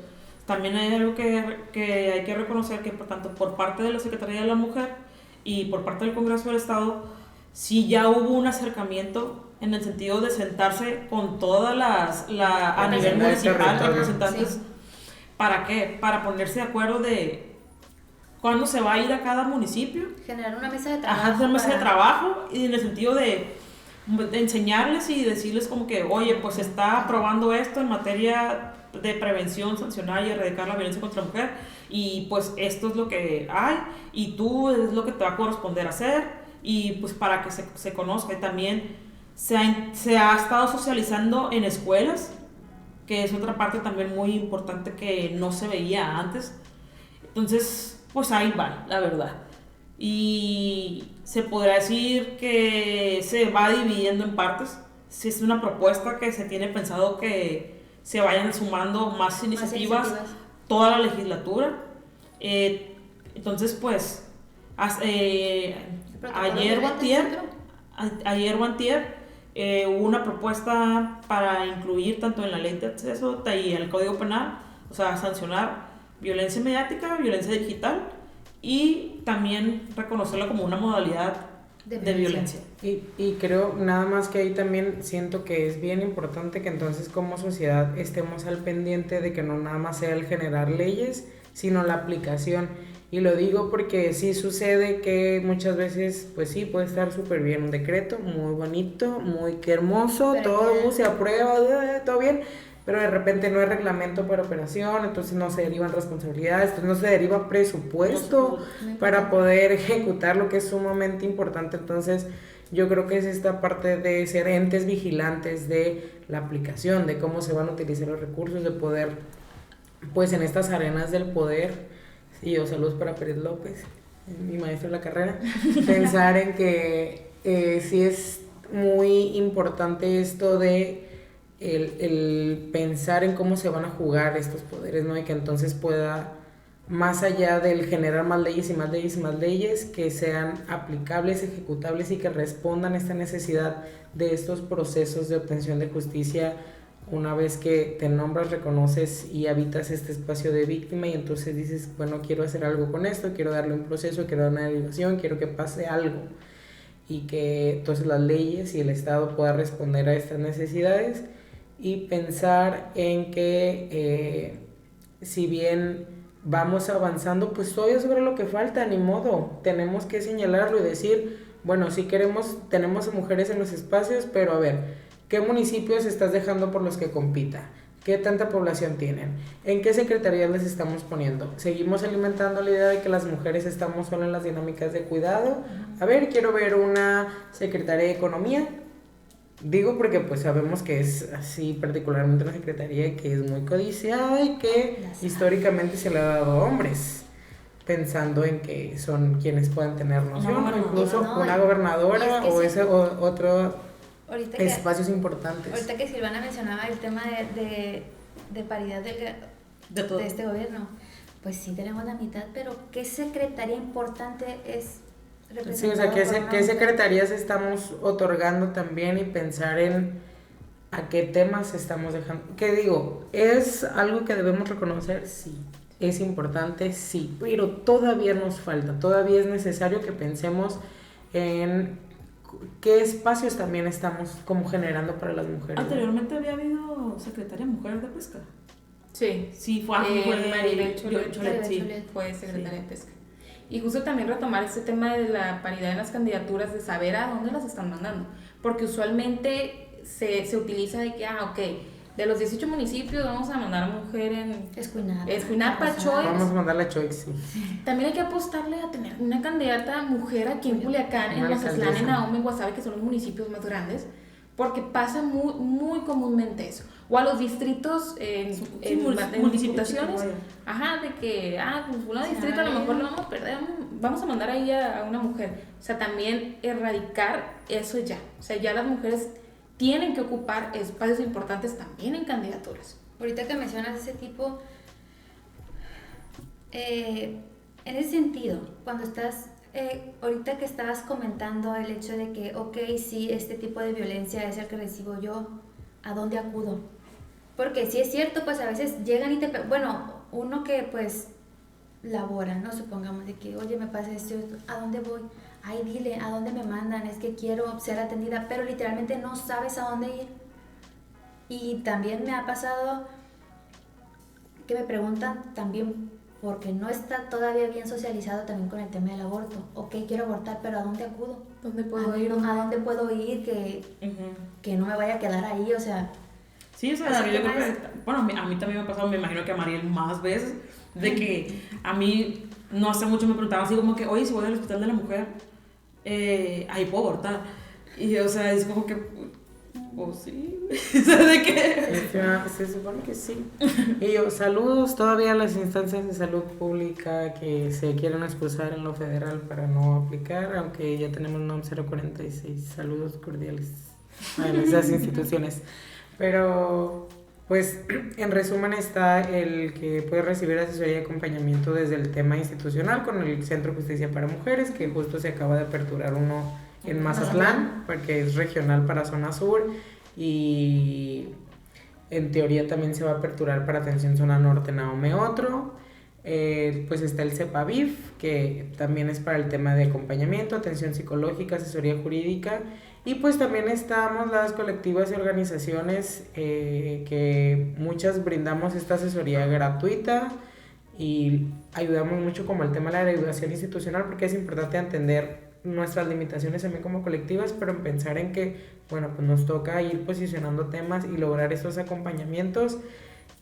También hay algo que hay que reconocer, que tanto por parte de la Secretaría de la Mujer y por parte del Congreso del Estado, sí ya hubo un acercamiento en el sentido de sentarse con todas a nivel municipal, representantes. Sí. ¿Para qué? Para ponerse de acuerdo de cuándo se va a ir a cada municipio. Generar una mesa de trabajo. Una mesa de trabajo, y en el sentido de enseñarles y decirles como que, oye, pues se está aprobando esto en materia de prevención, sancionar y erradicar la violencia contra la mujer, y pues esto es lo que hay, y tú es lo que te va a corresponder hacer, y pues para que se conozca. Y también se ha estado socializando en escuelas, que es otra parte también muy importante que no se veía antes. Entonces, pues ahí va, la verdad. Y se podrá decir que se va dividiendo en partes. Si es una propuesta que se tiene pensado que se vayan sumando más iniciativas toda la legislatura. Entonces, pues, ayer o antier hubo una propuesta para incluir tanto en la ley de acceso y el Código Penal, o sea, sancionar violencia mediática, violencia digital, y también reconocerla como una modalidad de violencia. Y creo nada más que ahí también siento que es bien importante que entonces como sociedad estemos al pendiente de que no nada más sea el generar leyes, sino la aplicación. Y lo digo porque sí sucede que muchas veces, pues sí, puede estar súper bien un decreto, muy bonito, muy qué hermoso, pero todo se aprueba, todo bien, pero de repente no hay reglamento para operación, entonces no se derivan responsabilidades, entonces no se deriva presupuesto para poder ejecutar, lo que es sumamente importante. Entonces yo creo que es esta parte de ser entes vigilantes de la aplicación, de cómo se van a utilizar los recursos, de poder, pues en estas arenas del poder, y yo saludos para Pérez López, mi maestro de la carrera, pensar en que sí es muy importante esto de el pensar en cómo se van a jugar estos poderes, ¿no? Y que entonces pueda, más allá del generar más leyes y más leyes y más leyes, que sean aplicables, ejecutables y que respondan a esta necesidad de estos procesos de obtención de justicia una vez que te nombras, reconoces y habitas este espacio de víctima, y entonces dices, bueno, quiero hacer algo con esto, quiero darle un proceso, quiero dar una derivación, quiero que pase algo, y que entonces las leyes y el Estado puedan responder a estas necesidades. Y pensar en que si bien vamos avanzando, pues todavía sobre lo que falta, ni modo, tenemos que señalarlo y decir, bueno, sí tenemos mujeres en los espacios, pero a ver, ¿qué municipios estás dejando por los que compita? ¿Qué tanta población tienen? ¿En qué secretarías les estamos poniendo? ¿Seguimos alimentando la idea de que las mujeres estamos solo en las dinámicas de cuidado? A ver, quiero ver una secretaría de Economía, Digo porque pues sabemos que es así, particularmente una secretaría que es muy codiciada y que históricamente se le ha dado a hombres, pensando en que son quienes pueden tener noción, o incluso una gobernadora o ese otro espacios importantes. Ahorita que Silvana mencionaba el tema de paridad de este gobierno, pues sí tenemos la mitad, pero ¿qué secretaría importante es? Sí, o sea, ¿qué secretarías estamos otorgando también? Y pensar en a qué temas estamos dejando. ¿Qué digo? ¿Es algo que debemos reconocer? Sí. ¿Es importante? Sí. Pero todavía nos falta, todavía es necesario que pensemos en qué espacios también estamos como generando para las mujeres. Anteriormente había habido secretaria mujer de pesca. Sí. Sí, fue Maribel Cholet, sí. Fue secretaria de pesca. Y justo también retomar este tema de la paridad en las candidaturas, de saber a dónde las están mandando. Porque usualmente se utiliza de que, ok, de los 18 municipios vamos a mandar a mujer en Escuinapa, Choix. Vamos a mandarla a Choix, sí. También hay que apostarle a tener una candidata mujer aquí en Culiacán, en Mazatlán, en Ahome, en Guasave, que son los municipios más grandes, porque pasa muy, muy comúnmente eso. O a los distritos en diputaciones, de que, pues un distrito a lo mejor lo vamos a perder, vamos a mandar ahí a una mujer. O sea, también erradicar eso ya. O sea, ya las mujeres tienen que ocupar espacios importantes también en candidaturas. Ahorita que mencionas ese tipo, en ese sentido, cuando estás, ahorita que estabas comentando el hecho de que, ok, sí, este tipo de violencia es el que recibo yo, ¿a dónde acudo? Porque sí es cierto, pues a veces llegan y uno que pues labora, ¿no? Supongamos de que, oye, me pasa esto, ¿a dónde voy? Ay, dile, ¿a dónde me mandan? Es que quiero ser atendida, pero literalmente no sabes a dónde ir. Y también me ha pasado que me preguntan también, porque no está todavía bien socializado también con el tema del aborto. Ok, quiero abortar, pero ¿a dónde acudo? ¿Dónde puedo ir? ¿A dónde puedo ir? Que no me vaya a quedar ahí, o sea... Sí, o sea, yo creo que, bueno, a mí también me ha pasado, me imagino que a Mariel más veces, de que a mí no hace mucho me preguntaban así como que, oye, si voy al hospital de la mujer, ahí puedo abortar. Y, o sea, es como que, pues sí, o sea, de que... Se supone que sí. Y yo, saludos todavía a las instancias de salud pública que se quieren expulsar en lo federal para no aplicar, aunque ya tenemos NOM 046. Saludos cordiales a esas instituciones. Pero, pues, en resumen está el que puede recibir asesoría y acompañamiento desde el tema institucional con el Centro de Justicia para Mujeres, que justo se acaba de aperturar uno en Mazatlán, porque es regional para zona sur, y en teoría también se va a aperturar para atención zona norte en Ahome otro. Pues está el CEPAVIF, que también es para el tema de acompañamiento, atención psicológica, asesoría jurídica. Y pues también estamos las colectivas y organizaciones que muchas brindamos esta asesoría gratuita y ayudamos mucho como el tema de la educación institucional, porque es importante entender nuestras limitaciones también como colectivas, pero en pensar en que, bueno, pues nos toca ir posicionando temas y lograr esos acompañamientos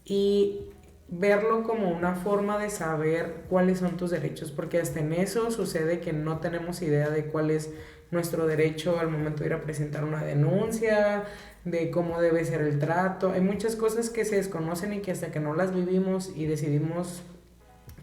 y verlo como una forma de saber cuáles son tus derechos, porque hasta en eso sucede que no tenemos idea de cuál es nuestro derecho al momento de ir a presentar una denuncia, de cómo debe ser el trato. Hay muchas cosas que se desconocen y que hasta que no las vivimos y decidimos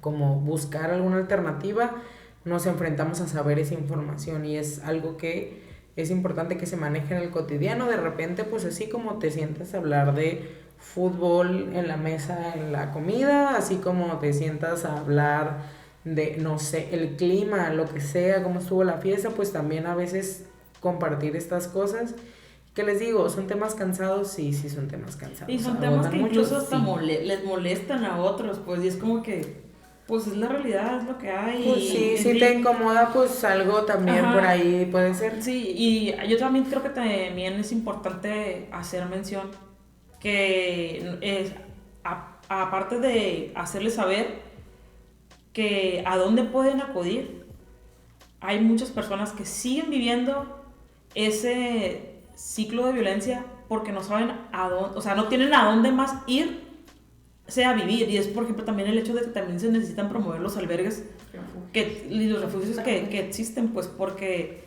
como buscar alguna alternativa, nos enfrentamos a saber esa información, y es algo que es importante que se maneje en el cotidiano. De repente, pues así como te sientas a hablar de fútbol en la mesa, en la comida, así como te sientas a hablar de, no sé, el clima, lo que sea, cómo estuvo la fiesta, pues también a veces compartir estas cosas. ¿Qué les digo? ¿Son temas cansados? Sí, son temas cansados. Y son temas que incluso hasta les molestan a otros, pues, y es como que, pues es la realidad, es lo que hay. Pues sí, si te incomoda, pues algo también por ahí puede ser. Sí, y yo también creo que también es importante hacer mención que es, aparte de hacerles saber que a dónde pueden acudir, hay muchas personas que siguen viviendo ese ciclo de violencia porque no saben a dónde, o sea, no tienen a dónde más ir, sea vivir. Y es, por ejemplo, también el hecho de que también se necesitan promover los albergues y los refugios que existen, pues porque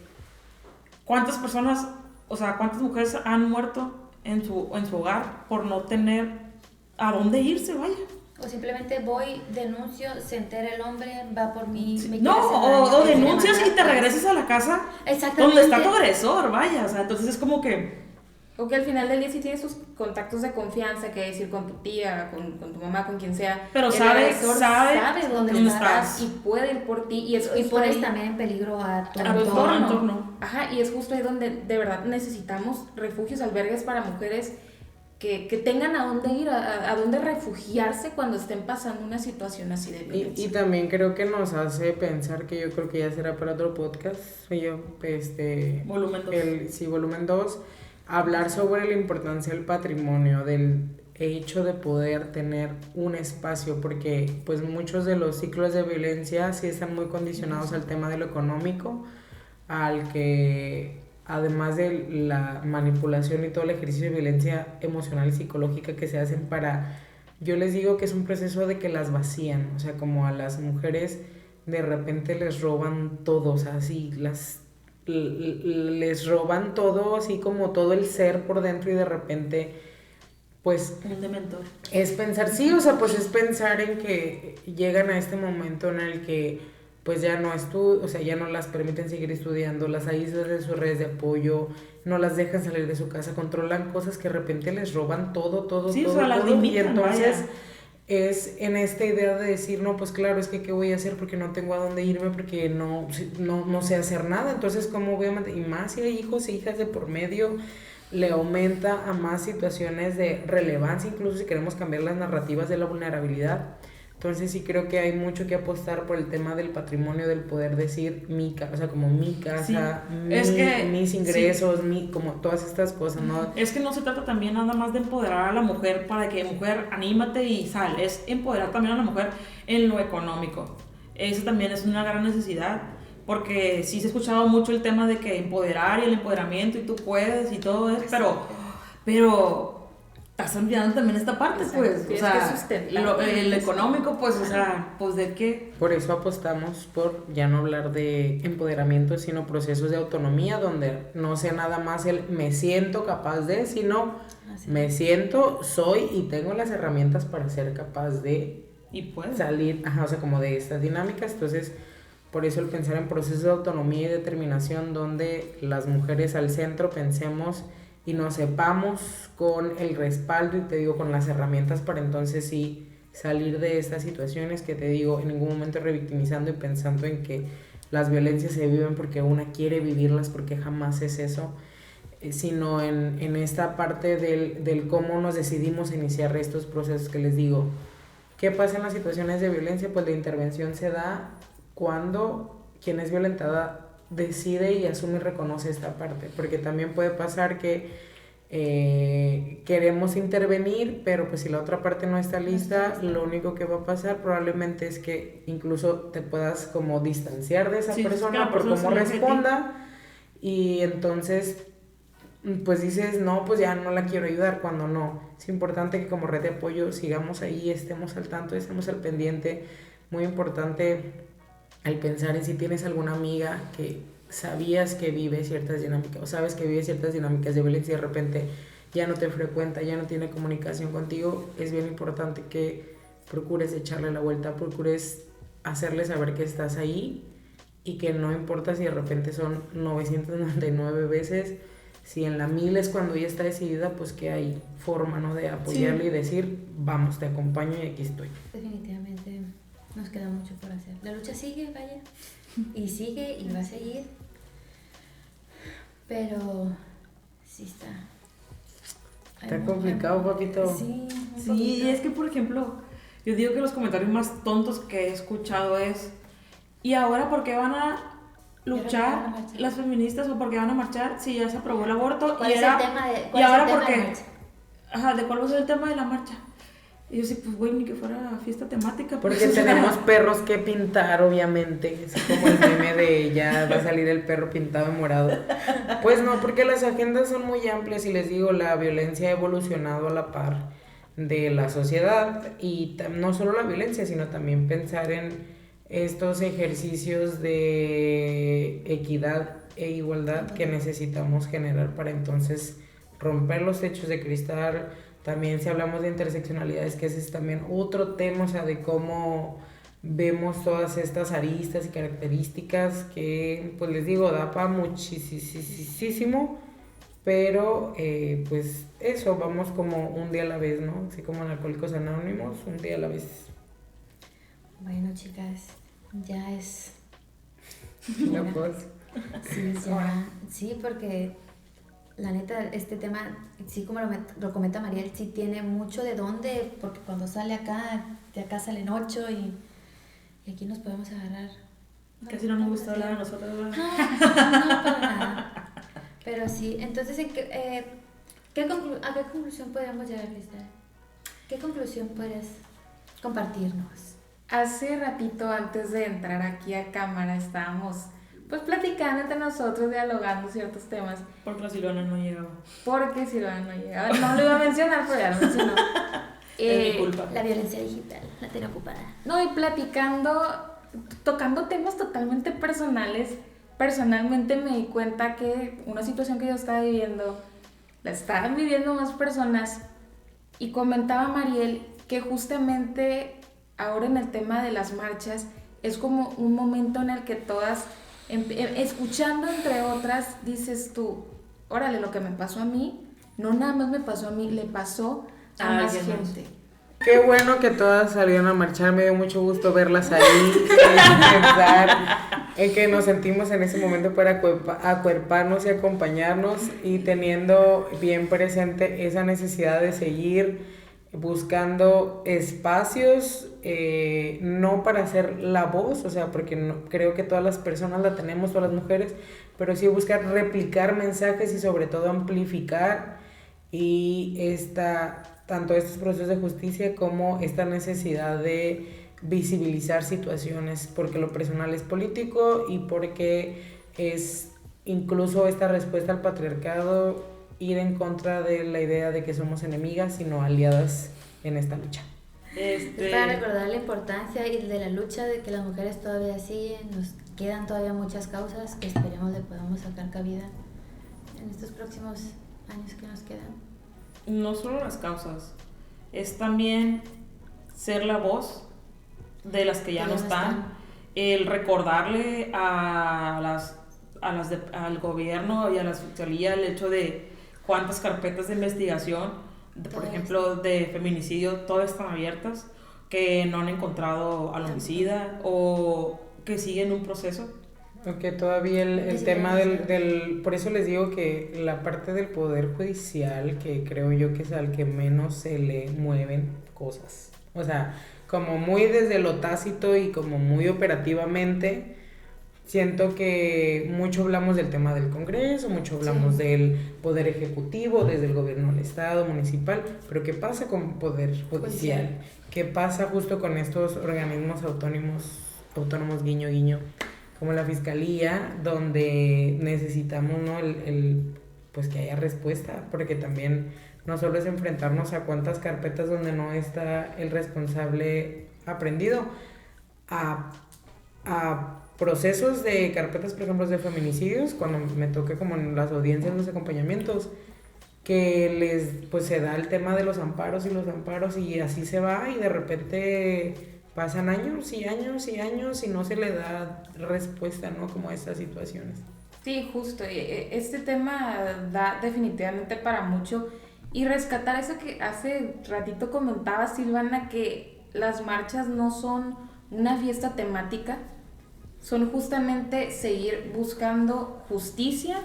¿cuántas personas o sea, ¿cuántas mujeres han muerto en su hogar por no tener a dónde irse, vaya? O simplemente voy, denuncio, se entera el hombre, va por mí, me quiere No, hacer daño, o me quiere denuncias y te matar. regresas a la casa Exactamente. donde está tu agresor, vaya, o sea, entonces es como que... O que al final del día sí tienes sus contactos de confianza, que decir con tu tía, con tu mamá, con quien sea. Pero el sabe agresor sabe dónde dónde estás estás. y puede ir por ti. Y es Y justo pones ahí- también en peligro a tu a tu entorno. entorno. Ajá, y es justo ahí donde de verdad necesitamos refugios, albergues para mujeres que tengan a dónde ir, a dónde refugiarse cuando estén pasando una situación así de Y violencia. también creo que nos hace pensar, que yo creo que ya será para otro podcast, Volumen 2. Sí, volumen 2, hablar sobre la importancia del patrimonio, del hecho de poder tener un espacio, porque pues muchos de los ciclos de violencia sí están muy condicionados al tema de lo económico, al que además de la manipulación y todo el ejercicio de violencia emocional y psicológica que se hacen para, yo les digo que es un proceso de que las vacían, o sea, como a las mujeres de repente les roban todo, o sea, así les roban todo, así como todo el ser por dentro, y de repente pues Un dementor. es pensar, sí, o sea, pues es pensar en que llegan a este momento en el que pues ya no o sea, ya no las permiten seguir estudiando, las aíslan de sus redes de apoyo, no las dejan salir de su casa, controlan cosas que de repente les roban todo, Sí, todo, o sea, las todo, y limitan, entonces vaya. es en esta idea de decir, no, pues claro, es que qué voy a hacer porque no tengo a dónde irme, porque no sé hacer nada, entonces cómo voy a mantener, y más si hay hijos e hijas de por medio, le aumenta a más situaciones de relevancia, incluso si queremos cambiar las narrativas de la vulnerabilidad. Entonces sí creo que hay mucho que apostar por el tema del patrimonio, del poder decir mi casa, o sea, como mi casa, Sí, es que- mis ingresos, como todas estas cosas, ¿no? Es que no se trata también nada más de empoderar a la mujer para que mujer anímate y sal, es empoderar también a la mujer en lo económico. Eso también es una gran necesidad, porque sí se ha escuchado mucho el tema de que empoderar y el empoderamiento y tú puedes y todo eso, pero estás olvidando también esta parte, Exacto, pues, o tienes sea, que sustentar. el económico, pues, o sea, pues de qué. Por eso apostamos por ya no hablar de empoderamiento, sino procesos de autonomía, donde no sea nada más el me siento capaz de, sino Así. me siento, soy y tengo las herramientas para ser capaz de Y pues. salir, o sea, como de estas dinámicas. Entonces, por eso el pensar en procesos de autonomía y determinación, donde las mujeres al centro pensemos y nos sepamos con el respaldo y te digo con las herramientas para entonces sí salir de estas situaciones que te digo en ningún momento revictimizando y pensando en que las violencias se viven porque una quiere vivirlas, porque jamás es eso, sino en esta parte del cómo nos decidimos iniciar estos procesos que les digo. ¿Qué pasa en las situaciones de violencia? Pues la intervención se da cuando quien es violentada decide y asume y reconoce esta parte, porque también puede pasar que queremos intervenir, pero pues si la otra parte no está lista, lo único que va a pasar probablemente es que incluso te puedas como distanciar de esa Sí, es que persona la por persona cómo se aleje de ti. responda, y entonces pues dices, no, pues ya no la quiero ayudar, cuando no. Es importante que como red de apoyo sigamos ahí, estemos al tanto, estemos al pendiente. Muy importante el pensar en si tienes alguna amiga que sabías que vive ciertas dinámicas, o sabes que vive ciertas dinámicas de violencia y de repente ya no te frecuenta, ya no tiene comunicación contigo. Es bien importante que procures echarle la vuelta, procures hacerle saber que estás ahí y que no importa si de repente son 999 veces, si en la 1000 es cuando ella está decidida, pues que hay forma, ¿no?, de apoyarle y decir, vamos, te acompaño y aquí estoy. Definitivamente nos queda mucho por hacer. La lucha sigue, vaya, y sigue y va a seguir, pero sí está. Está complicado, papito. Sí, un Sí, poquito. es que por ejemplo, yo digo que los comentarios más tontos que he escuchado es, ¿y ahora por qué van a luchar las feministas o por qué van a marchar si ya se aprobó el aborto? ¿Cuál y es era, el tema de, ¿y cuál es el ahora tema por de qué? la marcha? Ajá, ¿de cuál va a ser el tema de la marcha? Y yo sí, pues güey, ni que fuera fiesta temática. pues, Porque o sea, tenemos perros que pintar, obviamente. Es como el meme de ya va a salir el perro pintado de morado. Pues no, porque las agendas son muy amplias y les digo, la violencia ha evolucionado a la par de la sociedad. Y no solo la violencia, sino también pensar en estos ejercicios de equidad e igualdad que necesitamos generar para entonces romper los techos de cristal. También si hablamos de interseccionalidades, que ese es también otro tema, o sea, de cómo vemos todas estas aristas y características que, pues les digo, da para muchísimo, pero pues eso, vamos como un día a la vez, ¿no? Así como en Alcohólicos Anónimos, un día a la vez. Bueno, chicas, ya es... La voz. Sí, ya, sí, porque la neta, este tema, sí, como lo comenta Mariel, sí tiene mucho de dónde, porque cuando sale acá, de acá salen 8 y aquí nos podemos agarrar. Casi no nos gusta hablar a nosotros, ¿verdad? No, para nada. Pero sí, entonces, ¿a qué conclusión podríamos llegar, Cristal? ¿Qué conclusión puedes compartirnos? Hace ratito, antes de entrar aquí a cámara, estábamos pues platicando entre nosotros, dialogando ciertos temas. Porque la Silvana no llegaba. Porque Silvana no llegaba. No lo iba a mencionar, pero ya lo mencionó. Es mi culpa. La violencia digital, la tiene ocupada. No, y platicando, tocando temas totalmente personales. Personalmente me di cuenta que una situación que yo estaba viviendo, la estaban viviendo más personas. Y comentaba Mariel que justamente ahora en el tema de las marchas es como un momento en el que todas, escuchando entre otras, dices tú, órale, lo que me pasó a mí, no nada más me pasó a mí, le pasó a más gente. Qué bueno que todas salieron a marchar, me dio mucho gusto verlas ahí, pensar en que nos sentimos en ese momento para acuerparnos y acompañarnos y teniendo bien presente esa necesidad de seguir buscando espacios, no para hacer la voz, o sea, porque no, creo que todas las personas la tenemos, todas las mujeres, pero sí buscar replicar mensajes y sobre todo amplificar y tanto estos procesos de justicia como esta necesidad de visibilizar situaciones, porque lo personal es político y porque es incluso esta respuesta al patriarcado ir en contra de la idea de que somos enemigas, sino aliadas en esta lucha. Es para recordar la importancia y de la lucha de que las mujeres todavía siguen, nos quedan todavía muchas causas que esperemos le podamos sacar cabida en estos próximos años que nos quedan. No solo las causas, es también ser la voz de las que ya no están, el recordarle al gobierno y a la fiscalía el hecho de cuántas carpetas de investigación, por ejemplo, de feminicidio, todas están abiertas, que no han encontrado al homicida o que siguen un proceso. Porque todavía el tema por eso les digo que la parte del poder judicial, que creo yo que es al que menos se le mueven cosas, o sea, como muy desde lo tácito y como muy operativamente, siento que mucho hablamos del tema del Congreso, mucho hablamos del poder ejecutivo, desde el gobierno del estado, municipal, pero ¿qué pasa con poder judicial? ¿Qué pasa justo con estos organismos autónomos guiño guiño, como la fiscalía, donde necesitamos, ¿no? pues que haya respuesta, porque también no solo es enfrentarnos a cuántas carpetas donde no está el responsable aprendido, a procesos de carpetas, por ejemplo, de feminicidios, cuando me toque como en las audiencias, los acompañamientos, que pues se da el tema de los amparos y así se va y de repente pasan años y años y años y no se le da respuesta, ¿no? Como a estas situaciones. Sí, justo. Este tema da definitivamente para mucho. Y rescatar eso que hace ratito comentaba Silvana, que las marchas no son una fiesta temática, son justamente seguir buscando justicia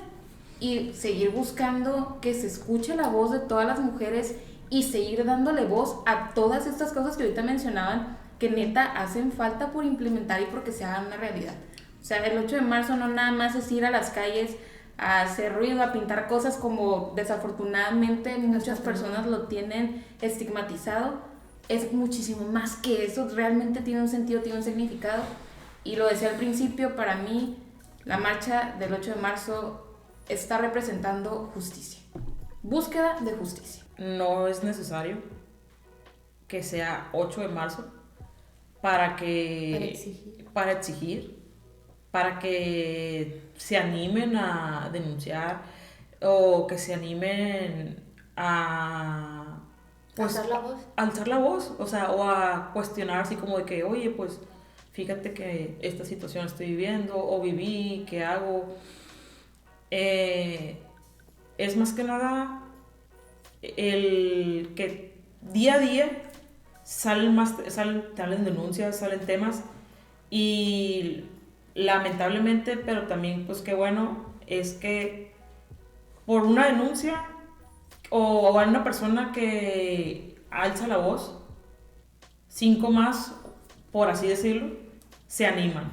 y seguir buscando que se escuche la voz de todas las mujeres y seguir dándole voz a todas estas cosas que ahorita mencionaban, que neta hacen falta por implementar y porque se hagan una realidad. O sea, el 8 de marzo no nada más es ir a las calles a hacer ruido, a pintar cosas como desafortunadamente muchas personas lo tienen estigmatizado. Es muchísimo más que eso, realmente tiene un sentido, tiene un significado. Y lo decía al principio, para mí la marcha del 8 de marzo está representando justicia, búsqueda de justicia. No es necesario que sea 8 de marzo para exigir, para que se animen a denunciar o que se animen a pues, ¿Alzar la voz? alzar la voz, o sea, o a cuestionar así como de que, oye, pues fíjate que esta situación estoy viviendo o viví, ¿qué hago? Es más que nada el que día a día salen denuncias, salen temas y lamentablemente, pero también pues qué bueno, es que por una denuncia o a una persona que alza la voz, 5 más, por así decirlo, se animan.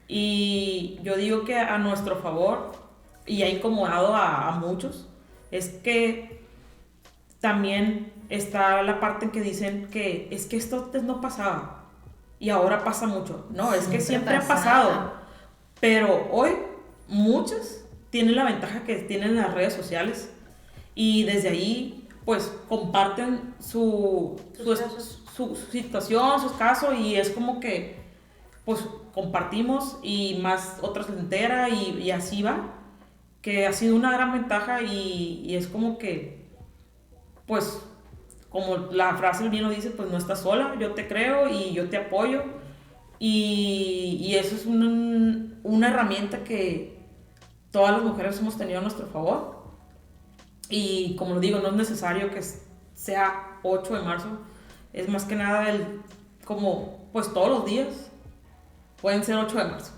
Y yo digo que a nuestro favor, y ha incomodado a muchos, es que también está la parte en que dicen que es que esto antes no pasaba y ahora pasa mucho. No, es que siempre ha pasado. Pero hoy muchas tienen la ventaja que tienen las redes sociales y desde ahí pues comparten su situación, sus casos y es como que pues compartimos y más otras se entera y así va, que ha sido una gran ventaja y es como que pues como la frase bien lo dice, pues no estás sola, yo te creo y yo te apoyo y eso es una herramienta que todas las mujeres hemos tenido a nuestro favor y como lo digo, no es necesario que sea 8 de marzo, es más que nada como pues todos los días pueden ser 8 de marzo.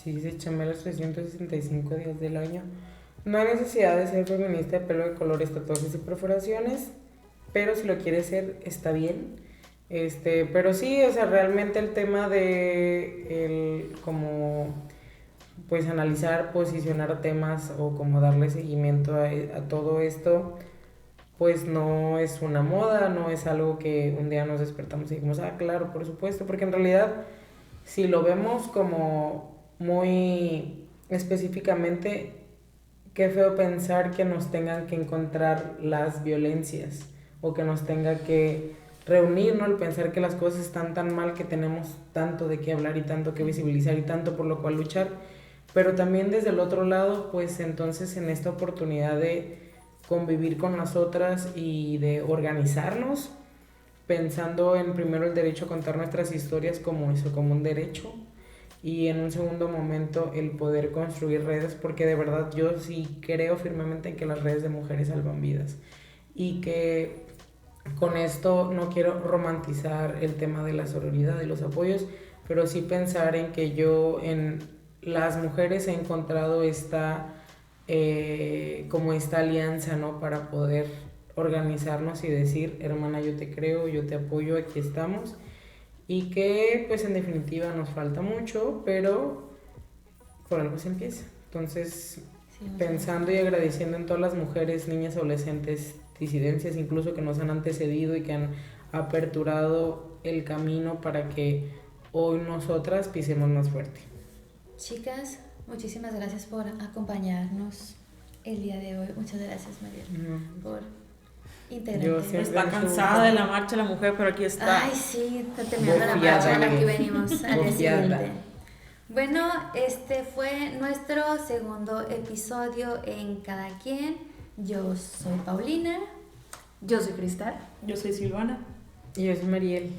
Sí, se echan los 365 días del año. No hay necesidad de ser feminista de pelo de colores, tatuajes y perforaciones, pero si lo quieres ser, está bien. Pero sí, o sea, realmente el tema de como pues analizar, posicionar temas o como darle seguimiento a todo esto, pues no es una moda, no es algo que un día nos despertamos y dijimos, ah, claro, por supuesto, porque en realidad si lo vemos como muy específicamente, qué feo pensar que nos tengan que encontrar las violencias o que nos tenga que reunir, ¿no? El pensar que las cosas están tan mal que tenemos tanto de qué hablar y tanto que visibilizar y tanto por lo cual luchar, pero también desde el otro lado, pues entonces en esta oportunidad de convivir con las otras y de organizarnos, pensando en primero el derecho a contar nuestras historias como eso, como un derecho, y en un segundo momento el poder construir redes, porque de verdad yo sí creo firmemente en que las redes de mujeres salvan vidas y que con esto no quiero romantizar el tema de la sororidad y los apoyos, pero sí pensar en que yo en las mujeres he encontrado como esta alianza, ¿no? Para poder organizarnos y decir, hermana, yo te creo, yo te apoyo, aquí estamos. Y que pues en definitiva nos falta mucho, pero por algo se empieza. Entonces, sí, pensando y agradeciendo en todas las mujeres, niñas, adolescentes, disidencias incluso que nos han antecedido y que han aperturado el camino para que hoy nosotras pisemos más fuerte. Chicas, muchísimas gracias por acompañarnos el día de hoy. Muchas gracias, Mariel, por integrarte. Está cansada de la marcha la mujer, pero aquí está. Ay, sí, está terminando la marcha, aquí venimos al día siguiente. Bueno, este fue nuestro segundo episodio en Cada Quien. Yo soy Paulina. Yo soy Cristal. Yo soy Silvana. Y yo soy Mariel.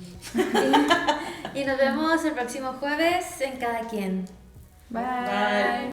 Y nos vemos el próximo jueves en Cada Quien. Bye. Bye.